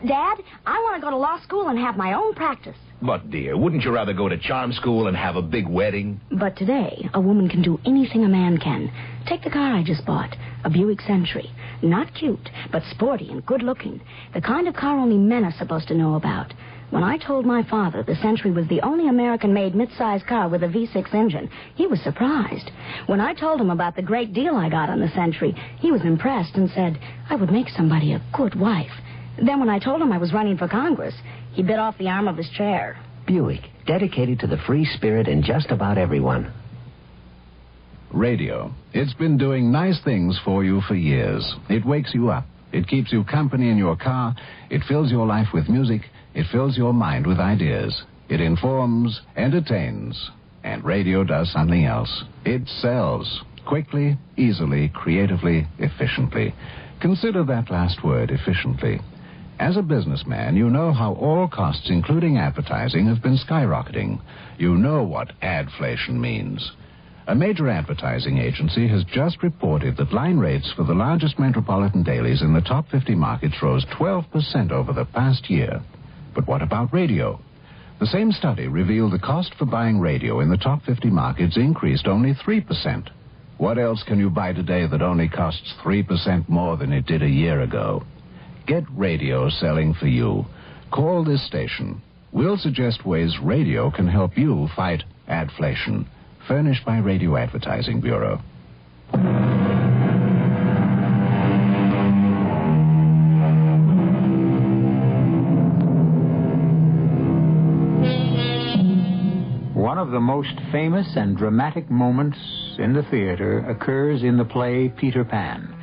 Dad, I want to go to law school and have my own practice. But, dear, wouldn't you rather go to charm school and have a big wedding? But today, a woman can do anything a man can. Take the car I just bought, a Buick Century. Not cute, but sporty and good-looking. The kind of car only men are supposed to know about. When I told my father the Century was the only American-made mid-size car with a V6 engine, he was surprised. When I told him about the great deal I got on the Century, he was impressed and said I would make somebody a good wife. Then when I told him I was running for Congress, he bit off the arm of his chair. Buick, dedicated to the free spirit in just about everyone. Radio. It's been doing nice things for you for years. It wakes you up. It keeps you company in your car. It fills your life with music. It fills your mind with ideas. It informs, entertains. And radio does something else. It sells. Quickly, easily, creatively, efficiently. Consider that last word, efficiently. As a businessman, you know how all costs, including advertising, have been skyrocketing. You know what adflation means. A major advertising agency has just reported that line rates for the largest metropolitan dailies in the top 50 markets rose 12% over the past year. But what about radio? The same study revealed the cost for buying radio in the top 50 markets increased only 3%. What else can you buy today that only costs 3% more than it did a year ago? Get radio selling for you. Call this station. We'll suggest ways radio can help you fight adflation. Furnished by Radio Advertising Bureau. One of the most famous and dramatic moments in the theater occurs in the play Peter Pan,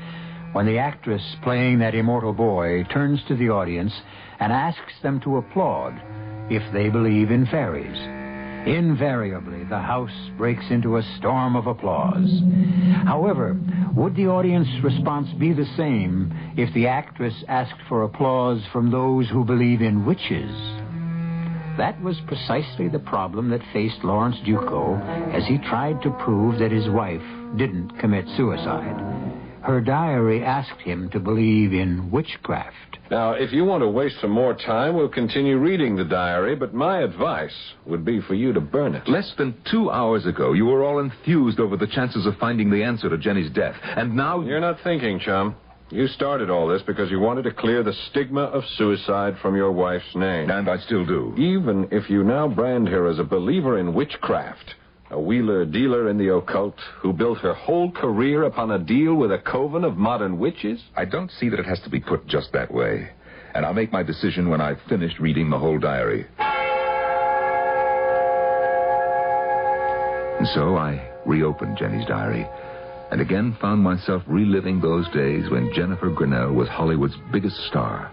when the actress playing that immortal boy turns to the audience and asks them to applaud if they believe in fairies. Invariably, the house breaks into a storm of applause. However, would the audience response be the same if the actress asked for applause from those who believe in witches? That was precisely the problem that faced Lawrence Duco as he tried to prove that his wife didn't commit suicide. Her diary asked him to believe in witchcraft. Now, if you want to waste some more time, we'll continue reading the diary, but my advice would be for you to burn it. Less than 2 hours ago, you were all enthused over the chances of finding the answer to Jenny's death, and now... You're not thinking, chum. You started all this because you wanted to clear the stigma of suicide from your wife's name. And I still do. Even if you now brand her as a believer in witchcraft, a wheeler-dealer in the occult who built her whole career upon a deal with a coven of modern witches? I don't see that it has to be put just that way. And I'll make my decision when I've finished reading the whole diary. And so I reopened Jenny's diary, and again found myself reliving those days when Jennifer Grinnell was Hollywood's biggest star,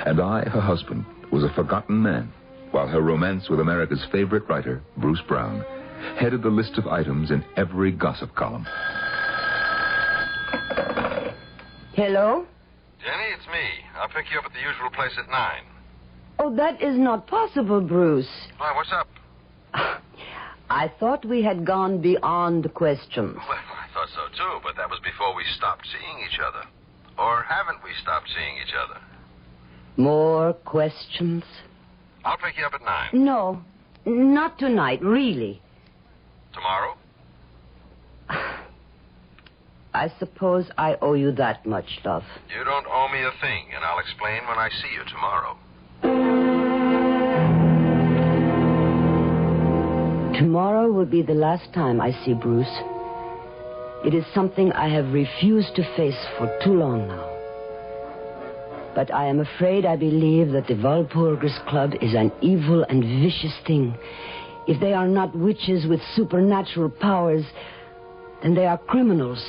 and I, her husband, was a forgotten man, while her romance with America's favorite writer, Bruce Brown, headed the list of items in every gossip column. Hello? Jenny, it's me. I'll pick you up at the usual place at 9. Oh, that is not possible, Bruce. Why, what's up? I thought we had gone beyond questions. Well, I thought so too, but that was before we stopped seeing each other. Or haven't we stopped seeing each other? More questions? I'll pick you up at 9. No, not tonight, really. Tomorrow? I suppose I owe you that much, love. You don't owe me a thing, and I'll explain when I see you tomorrow. Tomorrow will be the last time I see Bruce. It is something I have refused to face for too long now. But I am afraid I believe that the Walpurgis Club is an evil and vicious thing. If they are not witches with supernatural powers, then they are criminals.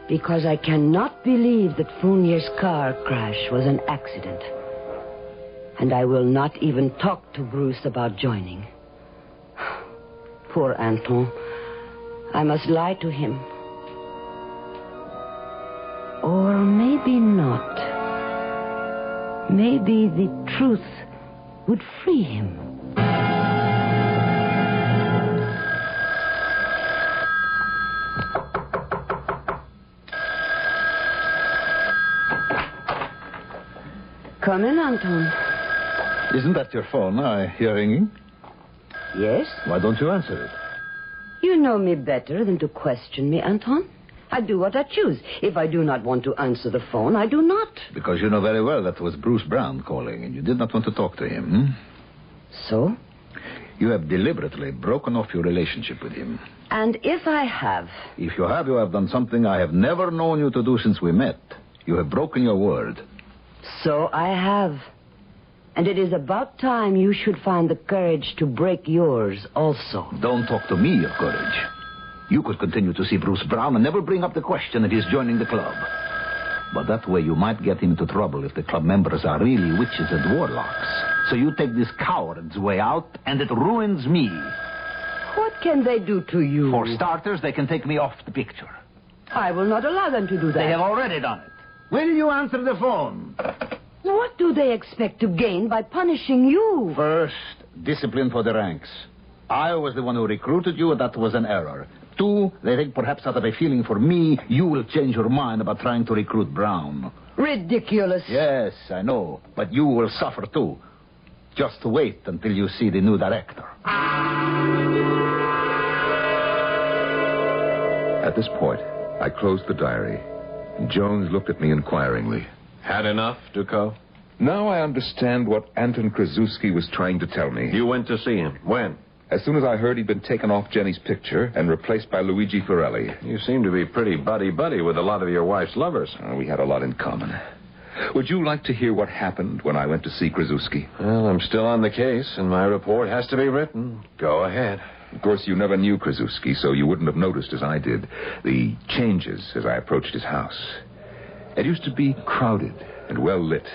Because I cannot believe that Fournier's car crash was an accident. And I will not even talk to Bruce about joining. Poor Anton. I must lie to him. Or maybe not. Maybe the truth would free him. Come in, Anton. Isn't that your phone I hear ringing? Yes? Why don't you answer it? You know me better than to question me, Anton. I do what I choose. If I do not want to answer the phone, I do not. Because you know very well that was Bruce Brown calling, and you did not want to talk to him. So? You have deliberately broken off your relationship with him. And if I have? If you have done something I have never known you to do since we met. You have broken your word. So I have. And it is about time you should find the courage to break yours also. Don't talk to me of courage. You could continue to see Bruce Brown and never bring up the question that he's joining the club. But that way you might get him into trouble if the club members are really witches and warlocks. So you take this coward's way out, and it ruins me. What can they do to you? For starters, they can take me off the picture. I will not allow them to do that. They have already done it. Will you answer the phone? What do they expect to gain by punishing you? First, discipline for the ranks. I was the one who recruited you, and that was an error. 2, they think perhaps out of a feeling for me, you will change your mind about trying to recruit Brown. Ridiculous. Yes, I know. But you will suffer, too. Just wait until you see the new director. At this point, I closed the diary. Jones looked at me inquiringly. Had enough, Ducot? Now I understand what Anton Krasuski was trying to tell me. You went to see him. When? As soon as I heard he'd been taken off Jenny's picture and replaced by Luigi Forelli. You seem to be pretty buddy-buddy with a lot of your wife's lovers. We had a lot in common. Would you like to hear what happened when I went to see Krasuski? Well, I'm still on the case, and my report has to be written. Go ahead. Of course, you never knew Krasuski, so you wouldn't have noticed, as I did, the changes as I approached his house. It used to be crowded and well lit.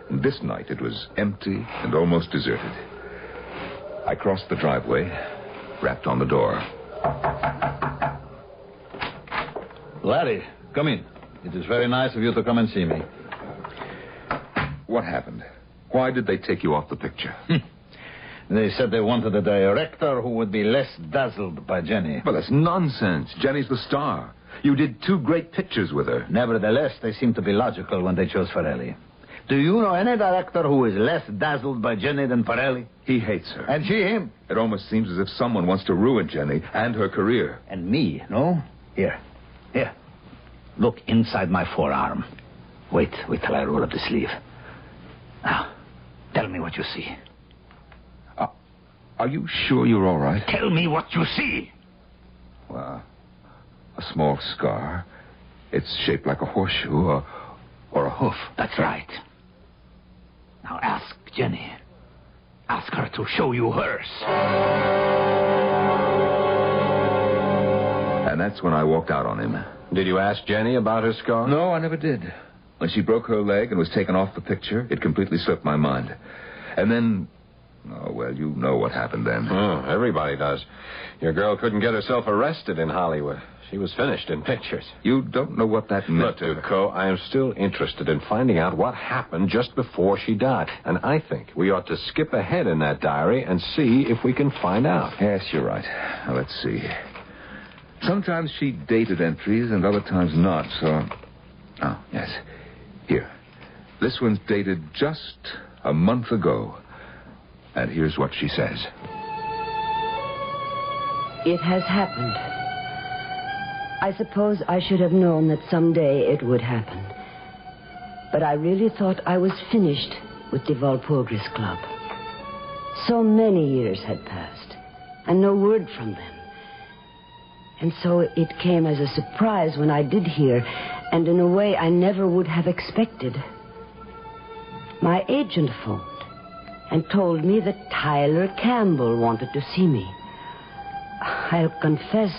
And this night it was empty and almost deserted. I crossed the driveway, rapped on the door. Larry, come in. It is very nice of you to come and see me. What happened? Why did they take you off the picture? They said they wanted a director who would be less dazzled by Jenny. Well, that's nonsense. Jenny's the star. You did 2 great pictures with her. Nevertheless, they seemed to be logical when they chose Forelli. Do you know any director who is less dazzled by Jenny than Forelli? He hates her. And she him. It almost seems as if someone wants to ruin Jenny and her career. And me, no? Here. Look inside my forearm. Wait till I roll up the sleeve. Now, tell me what you see. Are you sure you're all right? Tell me what you see. Well, a small scar. It's shaped like a horseshoe or a hoof. That's right. Now ask Jenny. Ask her to show you hers. And that's when I walked out on him. Did you ask Jenny about her scar? No, I never did. When she broke her leg and was taken off the picture, it completely slipped my mind. And then... Oh, well, you know what happened then. Oh, everybody does. Your girl couldn't get herself arrested in Hollywood. She was finished in pictures. You don't know what that meant. Look, Ducot, I am still interested in finding out what happened just before she died. And I think we ought to skip ahead in that diary and see if we can find out. Yes, you're right. Now, let's see. Sometimes she dated entries and other times not, so... Oh, yes. Here. This one's dated just a month ago. And here's what she says. It has happened. I suppose I should have known that someday it would happen. But I really thought I was finished with the Walpurgis Club. So many years had passed, and no word from them. And so it came as a surprise when I did hear, and in a way I never would have expected. My agent phoned and told me that Tyler Campbell wanted to see me. I'll confess,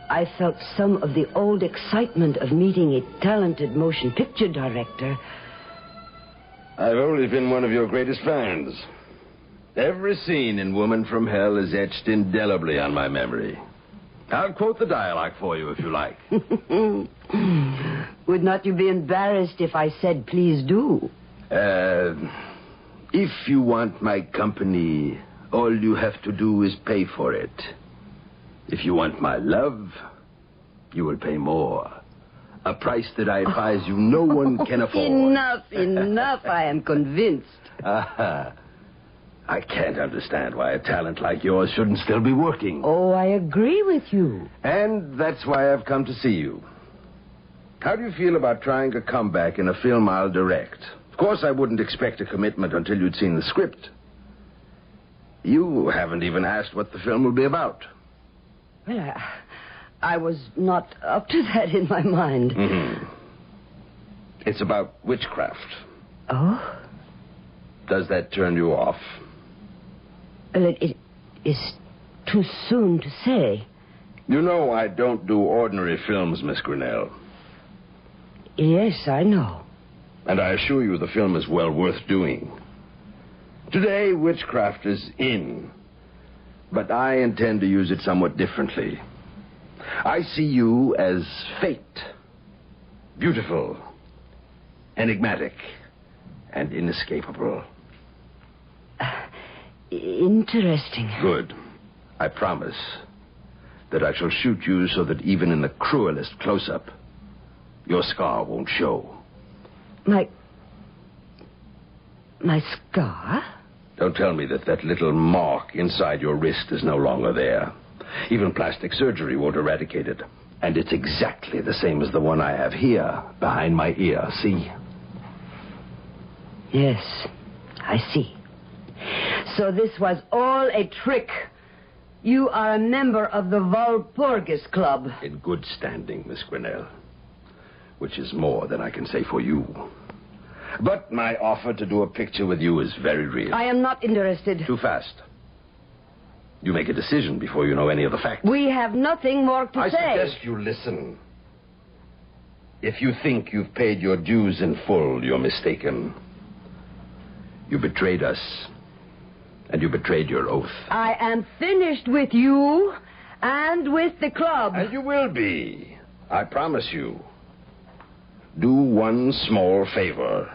I felt some of the old excitement of meeting a talented motion picture director. I've always been one of your greatest fans. Every scene in Woman from Hell is etched indelibly on my memory. I'll quote the dialogue for you if you like. Would not you be embarrassed if I said, please do? If you want my company, all you have to do is pay for it. If you want my love, you will pay more. A price that I advise you no one can afford. Enough. I am convinced. I can't understand why a talent like yours shouldn't still be working. Oh, I agree with you. And that's why I've come to see you. How do you feel about trying a comeback in a film I'll direct? Of course, I wouldn't expect a commitment until you'd seen the script. You haven't even asked what the film will be about. Well, I was not up to that in my mind. Mm-hmm. It's about witchcraft. Oh? Does that turn you off? Well, it is too soon to say. You know I don't do ordinary films, Miss Grinnell. Yes, I know. And I assure you the film is well worth doing. Today, witchcraft is in. But I intend to use it somewhat differently. I see you as fate. Beautiful, enigmatic, and inescapable. Interesting. Good. I promise that I shall shoot you so that even in the cruelest close-up, your scar won't show. My scar? Don't tell me that little mark inside your wrist is no longer there. Even plastic surgery won't eradicate it. And it's exactly the same as the one I have here, behind my ear. See? Yes, I see. So this was all a trick. You are a member of the Walpurgis Club. In good standing, Miss Grinnell. Which is more than I can say for you. But my offer to do a picture with you is very real. I am not interested. Too fast. You make a decision before you know any of the facts. We have nothing more to say. I suggest you listen. If you think you've paid your dues in full, you're mistaken. You betrayed us. And you betrayed your oath. I am finished with you and with the club. And you will be. I promise you. Do one small favor,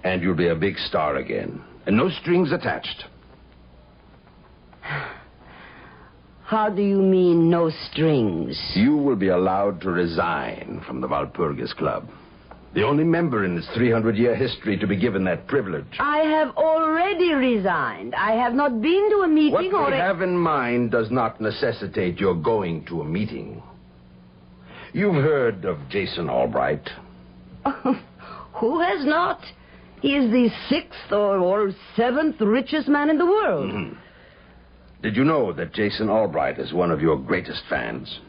and you'll be a big star again. And no strings attached. How do you mean, no strings? You will be allowed to resign from the Walpurgis Club. The only member in its 300-year history to be given that privilege. I have already resigned. I have not been to a meeting What we have in mind does not necessitate your going to a meeting. You've heard of Jason Albright. Who has not? He is the 6th or 7th richest man in the world. Mm-hmm. Did you know that Jason Albright is one of your greatest fans?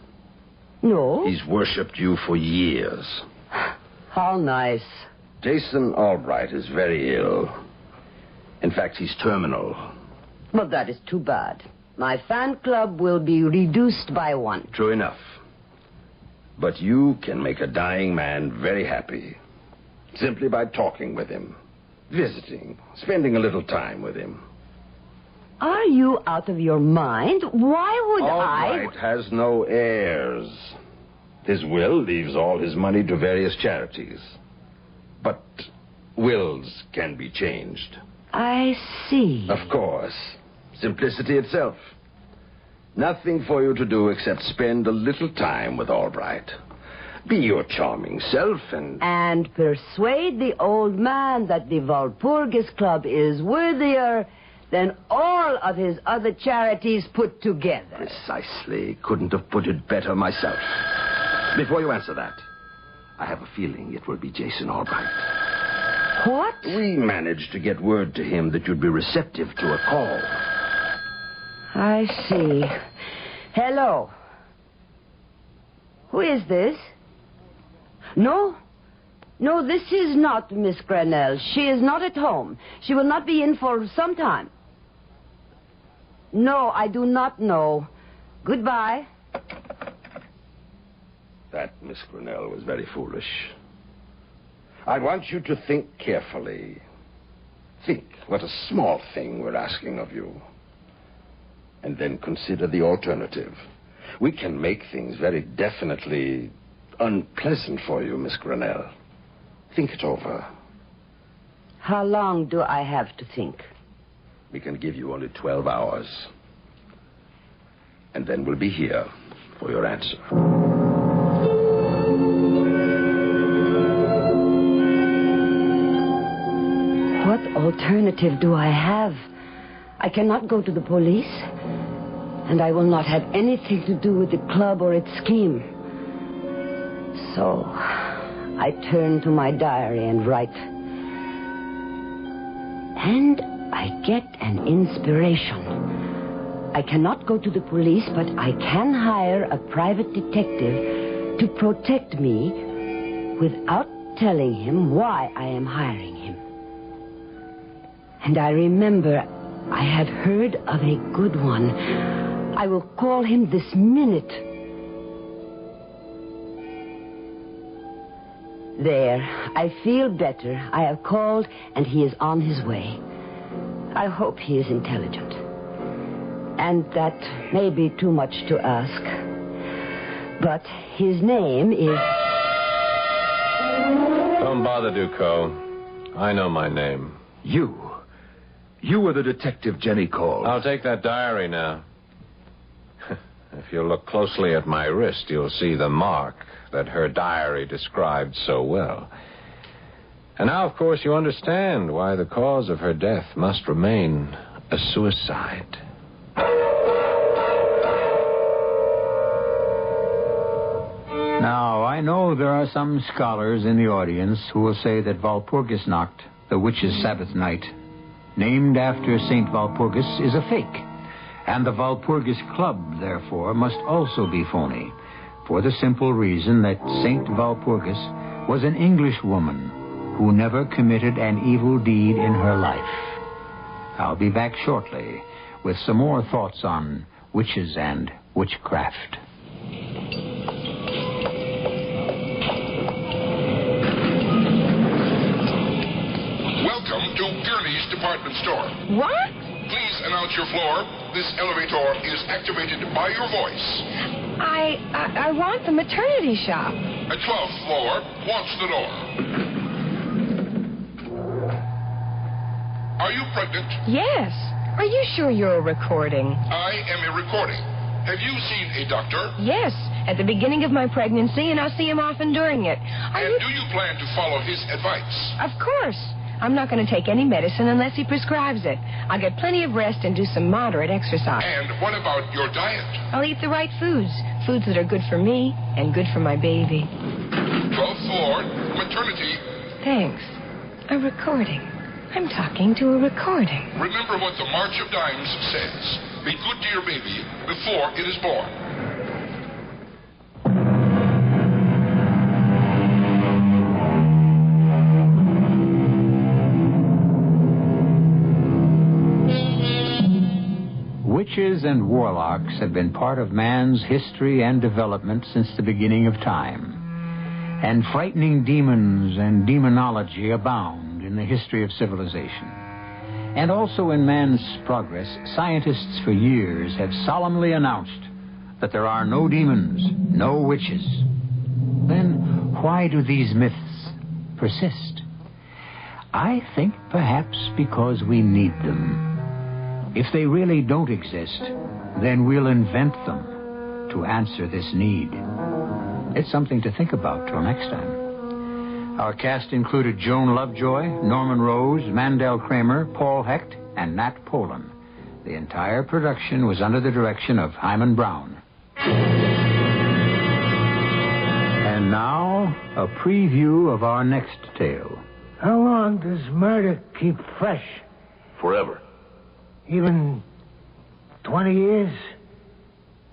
No. He's worshipped you for years. How nice. Jason Albright is very ill. In fact, he's terminal. Well, that is too bad. My fan club will be reduced by 1. True enough. But you can make a dying man very happy. Simply by talking with him, visiting, spending a little time with him. Are you out of your mind? Why would Albright has no heirs. His will leaves all his money to various charities. But wills can be changed. I see. Of course. Simplicity itself. Nothing for you to do except spend a little time with Albright. Be your charming self and persuade the old man that the Walpurgis Club is worthier than all of his other charities put together. Precisely. Couldn't have put it better myself. Before you answer that, I have a feeling it will be Jason Albright. What? We managed to get word to him that you'd be receptive to a call. I see. Hello. Who is this? No, this is not Miss Grinnell. She is not at home. She will not be in for some time. No, I do not know. Goodbye. That, Miss Grinnell, was very foolish. I want you to think carefully. Think what a small thing we're asking of you. And then consider the alternative. We can make things very definitely unpleasant for you, Miss Grinnell. Think it over. How long do I have to think? We can give you only 12 hours. And then we'll be here for your answer. What alternative do I have? I cannot go to the police, and I will not have anything to do with the club or its scheme. So, I turn to my diary and write. And I get an inspiration. I cannot go to the police, but I can hire a private detective to protect me without telling him why I am hiring him. And I remember I have heard of a good one. I will call him this minute. There, I feel better. I have called, and he is on his way. I hope he is intelligent. And that may be too much to ask. But his name is... Don't bother, Ducot. I know my name. You were the detective Jenny called. I'll take that diary now. If you look closely at my wrist, you'll see the mark that her diary described so well. And now, of course, you understand why the cause of her death must remain a suicide. Now, I know there are some scholars in the audience who will say that Walpurgisnacht, the witch's Sabbath night, named after St. Walpurgis, is a fake. And the Walpurgis Club, therefore, must also be phony, for the simple reason that St. Walpurgis was an English woman who never committed an evil deed in her life. I'll be back shortly with some more thoughts on witches and witchcraft. Welcome to Gurney's Department Store. What? Please announce your floor. This elevator is activated by your voice. I want the maternity shop. At 12th floor, watch the door. Are you pregnant? Yes. Are you sure you're a recording? I am a recording. Have you seen a doctor? Yes, at the beginning of my pregnancy, and I'll see him often during it. Do you plan to follow his advice? Of course. I'm not going to take any medicine unless he prescribes it. I'll get plenty of rest and do some moderate exercise. And what about your diet? I'll eat the right foods. Foods that are good for me and good for my baby. 12th floor, maternity. Thanks. A recording. I'm talking to a recording. Remember what the March of Dimes says. Be good to your baby before it is born. Witches and warlocks have been part of man's history and development since the beginning of time. And frightening demons and demonology abound in the history of civilization. And also in man's progress, scientists for years have solemnly announced that there are no demons, no witches. Then why do these myths persist? I think perhaps because we need them. If they really don't exist, then we'll invent them to answer this need. It's something to think about till next time. Our cast included Joan Lovejoy, Norman Rose, Mandel Kramer, Paul Hecht, and Nat Polan. The entire production was under the direction of Himan Brown. And now, a preview of our next tale. How long does murder keep fresh? Forever. Even 20 years?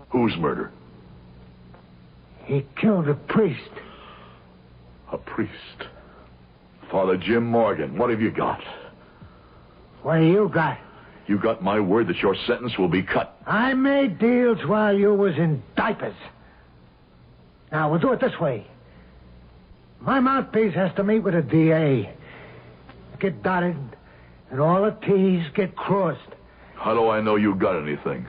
Whose murder? He killed a priest. A priest? Father Jim Morgan, what have you got? What do you got? You got my word that your sentence will be cut. I made deals while you was in diapers. Now, we'll do it this way. My mouthpiece has to meet with a DA. Get dotted, and all the T's get crossed. How do I know you got anything?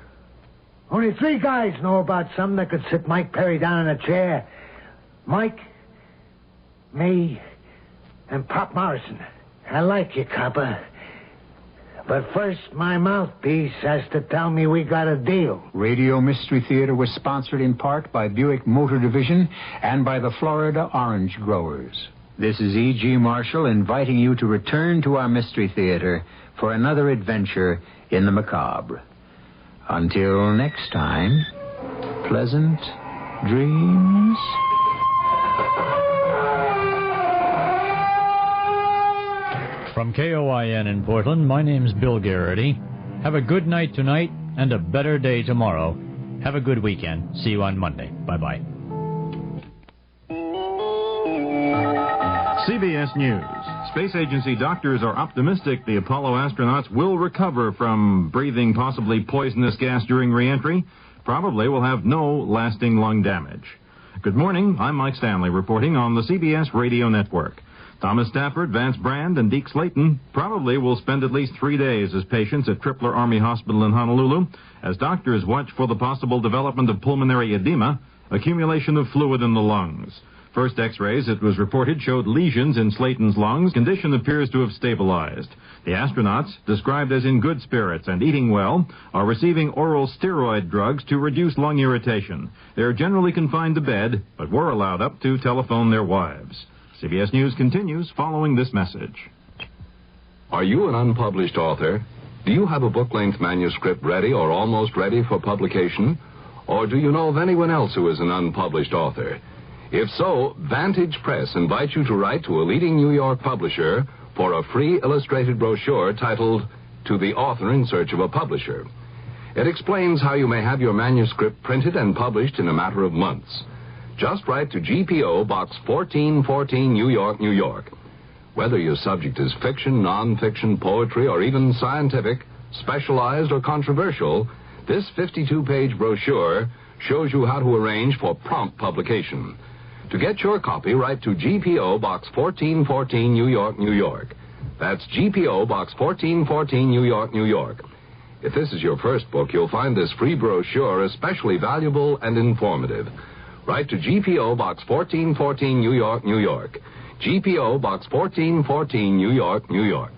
Only 3 guys know about something that could sit Mike Perry down in a chair. Mike, me, and Pop Morrison. I like you, copper. But first, my mouthpiece has to tell me we got a deal. Radio Mystery Theater was sponsored in part by Buick Motor Division and by the Florida Orange Growers. This is E.G. Marshall inviting you to return to our Mystery Theater for another adventure in the macabre. Until next time, pleasant dreams. From KOIN in Portland, my name's Bill Garrity. Have a good night tonight and a better day tomorrow. Have a good weekend. See you on Monday. Bye-bye. CBS News. Space Agency doctors are optimistic the Apollo astronauts will recover from breathing possibly poisonous gas during re-entry. Probably will have no lasting lung damage. Good morning. I'm Mike Stanley reporting on the CBS Radio Network. Thomas Stafford, Vance Brand, and Deke Slayton probably will spend at least 3 days as patients at Tripler Army Hospital in Honolulu as doctors watch for the possible development of pulmonary edema, accumulation of fluid in the lungs. First X-rays, it was reported, showed lesions in Slayton's lungs. Condition appears to have stabilized. The astronauts, described as in good spirits and eating well, are receiving oral steroid drugs to reduce lung irritation. They are generally confined to bed, but were allowed up to telephone their wives. CBS News continues following this message. Are you an unpublished author? Do you have a book-length manuscript ready or almost ready for publication? Or do you know of anyone else who is an unpublished author? If so, Vantage Press invites you to write to a leading New York publisher for a free illustrated brochure titled To the Author in Search of a Publisher. It explains how you may have your manuscript printed and published in a matter of months. Just write to GPO Box 1414, New York, New York. Whether your subject is fiction, non-fiction, poetry, or even scientific, specialized, or controversial, this 52-page brochure shows you how to arrange for prompt publication. To get your copy, write to GPO Box 1414, New York, New York. That's GPO Box 1414, New York, New York. If this is your first book, you'll find this free brochure especially valuable and informative. Write to GPO Box 1414, New York, New York. GPO Box 1414, New York, New York.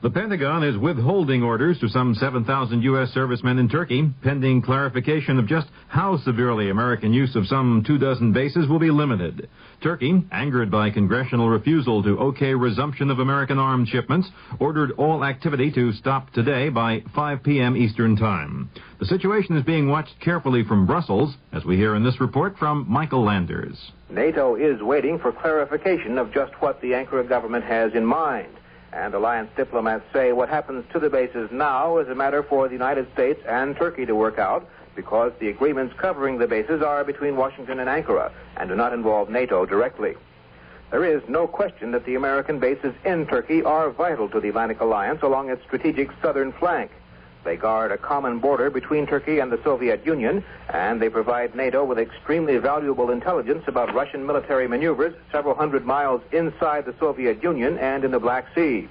The Pentagon is withholding orders to some 7,000 U.S. servicemen in Turkey, pending clarification of just how severely American use of some 24 bases will be limited. Turkey, angered by congressional refusal to okay resumption of American arms shipments, ordered all activity to stop today by 5 p.m. Eastern Time. The situation is being watched carefully from Brussels, as we hear in this report from Michael Landers. NATO is waiting for clarification of just what the Ankara government has in mind. And alliance diplomats say what happens to the bases now is a matter for the United States and Turkey to work out, because the agreements covering the bases are between Washington and Ankara and do not involve NATO directly. There is no question that the American bases in Turkey are vital to the Atlantic Alliance along its strategic southern flank. They guard a common border between Turkey and the Soviet Union, and they provide NATO with extremely valuable intelligence about Russian military maneuvers several hundred miles inside the Soviet Union and in the Black Sea.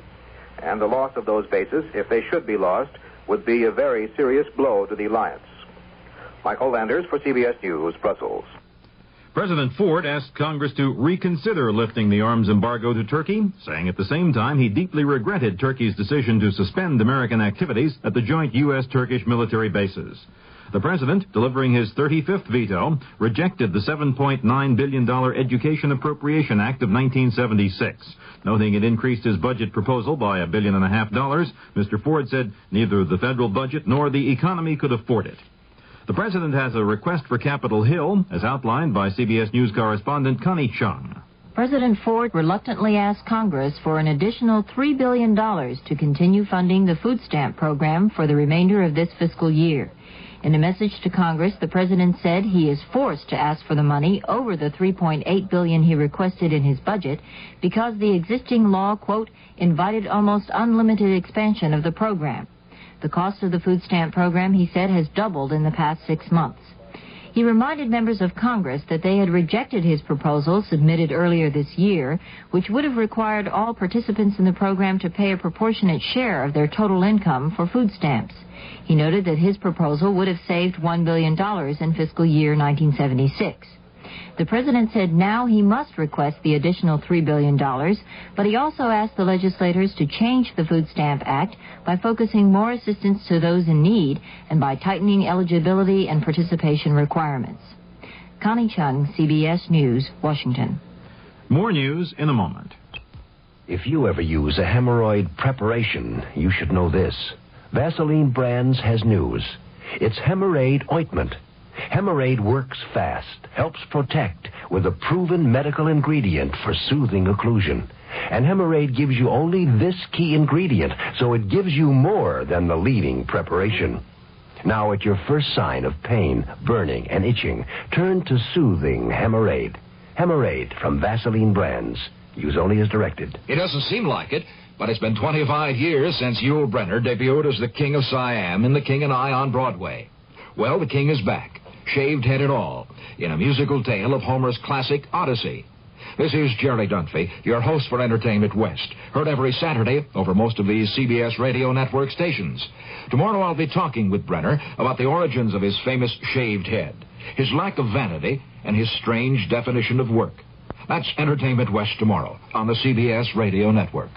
And the loss of those bases, if they should be lost, would be a very serious blow to the alliance. Michael Landers for CBS News, Brussels. President Ford asked Congress to reconsider lifting the arms embargo to Turkey, saying at the same time he deeply regretted Turkey's decision to suspend American activities at the joint U.S.-Turkish military bases. The president, delivering his 35th veto, rejected the $7.9 billion Education Appropriation Act of 1976. Noting it increased his budget proposal by $1.5 billion, Mr. Ford said neither the federal budget nor the economy could afford it. The president has a request for Capitol Hill, as outlined by CBS News correspondent Connie Chung. President Ford reluctantly asked Congress for an additional $3 billion to continue funding the food stamp program for the remainder of this fiscal year. In a message to Congress, the president said he is forced to ask for the money over the $3.8 billion he requested in his budget because the existing law, quote, invited almost unlimited expansion of the program. The cost of the food stamp program, he said, has doubled in the past 6 months. He reminded members of Congress that they had rejected his proposal submitted earlier this year, which would have required all participants in the program to pay a proportionate share of their total income for food stamps. He noted that his proposal would have saved $1 billion in fiscal year 1976. The president said now he must request the additional $3 billion, but he also asked the legislators to change the Food Stamp Act by focusing more assistance to those in need and by tightening eligibility and participation requirements. Connie Chung, CBS News, Washington. More news in a moment. If you ever use a hemorrhoid preparation, you should know this. Vaseline Brands has news. It's Hemorrhoid Ointment. Hemorrhoid works fast, helps protect with a proven medical ingredient for soothing occlusion. And Hemorrhoid gives you only this key ingredient, so it gives you more than the leading preparation. Now, at your first sign of pain, burning, and itching, turn to soothing Hemorrhoid. Hemorrhoid from Vaseline Brands. Use only as directed. It doesn't seem like it, but it's been 25 years since Yul Brynner debuted as the King of Siam in The King and I on Broadway. Well, the King is back, shaved head and all, in a musical tale of Homer's classic Odyssey. This is Jerry Dunphy, your host for Entertainment West, heard every Saturday over most of these CBS Radio Network stations. Tomorrow I'll be talking with Brynner about the origins of his famous shaved head, his lack of vanity, and his strange definition of work. That's Entertainment West tomorrow on the CBS Radio Network.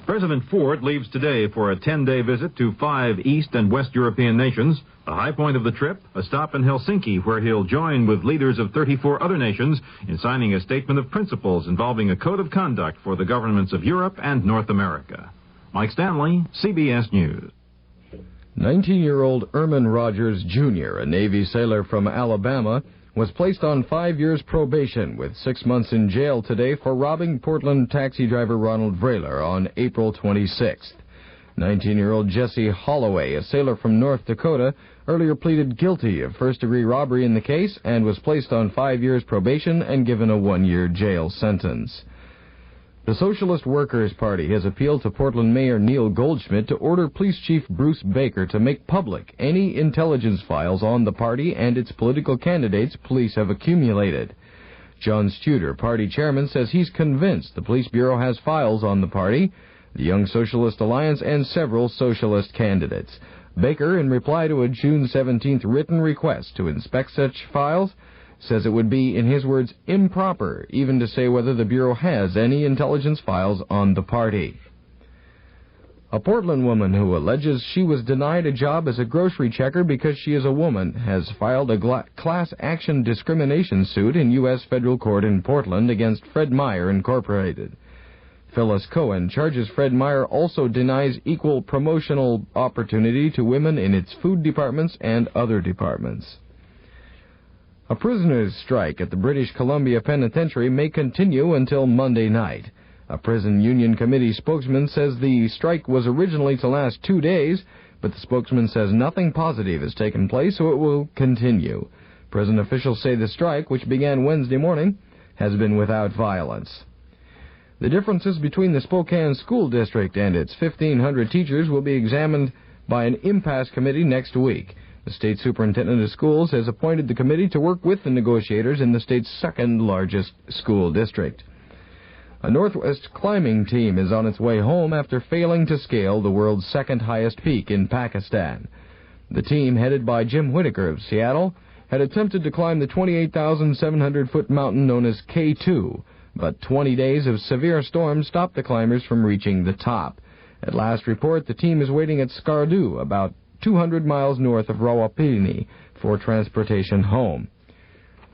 President Ford leaves today for a 10-day visit to 5 East and West European nations. The high point of the trip, a stop in Helsinki, where he'll join with leaders of 34 other nations in signing a statement of principles involving a code of conduct for the governments of Europe and North America. Mike Stanley, CBS News. 19-year-old Erman Rogers, Jr., a Navy sailor from Alabama, was placed on 5 years probation with 6 months in jail today for robbing Portland taxi driver Ronald Vrayler on April 26th. 19-year-old Jesse Holloway, a sailor from North Dakota, earlier pleaded guilty of first-degree robbery in the case and was placed on 5 years probation and given a 1-year jail sentence. The Socialist Workers' Party has appealed to Portland Mayor Neil Goldschmidt to order Police Chief Bruce Baker to make public any intelligence files on the party and its political candidates police have accumulated. John Studer, party chairman, says he's convinced the police bureau has files on the party, the Young Socialist Alliance, and several socialist candidates. Baker, in reply to a June 17th written request to inspect such files, says it would be, in his words, improper even to say whether the Bureau has any intelligence files on the party. A Portland woman who alleges she was denied a job as a grocery checker because she is a woman has filed a class action discrimination suit in U.S. federal court in Portland against Fred Meyer Incorporated. Phyllis Cohen charges Fred Meyer also denies equal promotional opportunity to women in its food departments and other departments. A prisoners' strike at the British Columbia Penitentiary may continue until Monday night. A prison union committee spokesman says the strike was originally to last 2 days, but the spokesman says nothing positive has taken place, so it will continue. Prison officials say the strike, which began Wednesday morning, has been without violence. The differences between the Spokane School District and its 1,500 teachers will be examined by an impasse committee next week. The state superintendent of schools has appointed the committee to work with the negotiators in the state's second-largest school district. A Northwest climbing team is on its way home after failing to scale the world's second-highest peak in Pakistan. The team, headed by Jim Whitaker of Seattle, had attempted to climb the 28,700-foot mountain known as K2, but 20 days of severe storms stopped the climbers from reaching the top. At last report, the team is waiting at Skardu, about 200 miles north of Rawalpindi, for transportation home.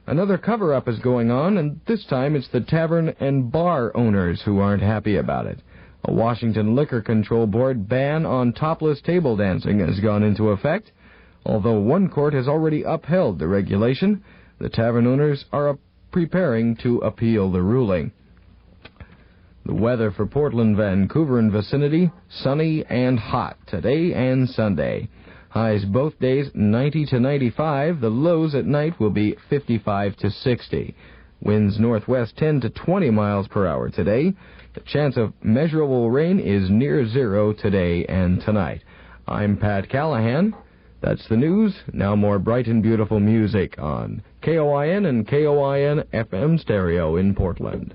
Another cover-up is going on, and this time it's the tavern and bar owners who aren't happy about it. A Washington Liquor Control Board ban on topless table dancing has gone into effect. Although one court has already upheld the regulation, the tavern owners are preparing to appeal the ruling. The weather for Portland, Vancouver, and vicinity, sunny and hot today and Sunday. Highs both days 90 to 95. The lows at night will be 55 to 60. Winds northwest 10 to 20 miles per hour today. The chance of measurable rain is near zero today and tonight. I'm Pat Callahan. That's the news. Now more bright and beautiful music on KOIN and KOIN FM Stereo in Portland.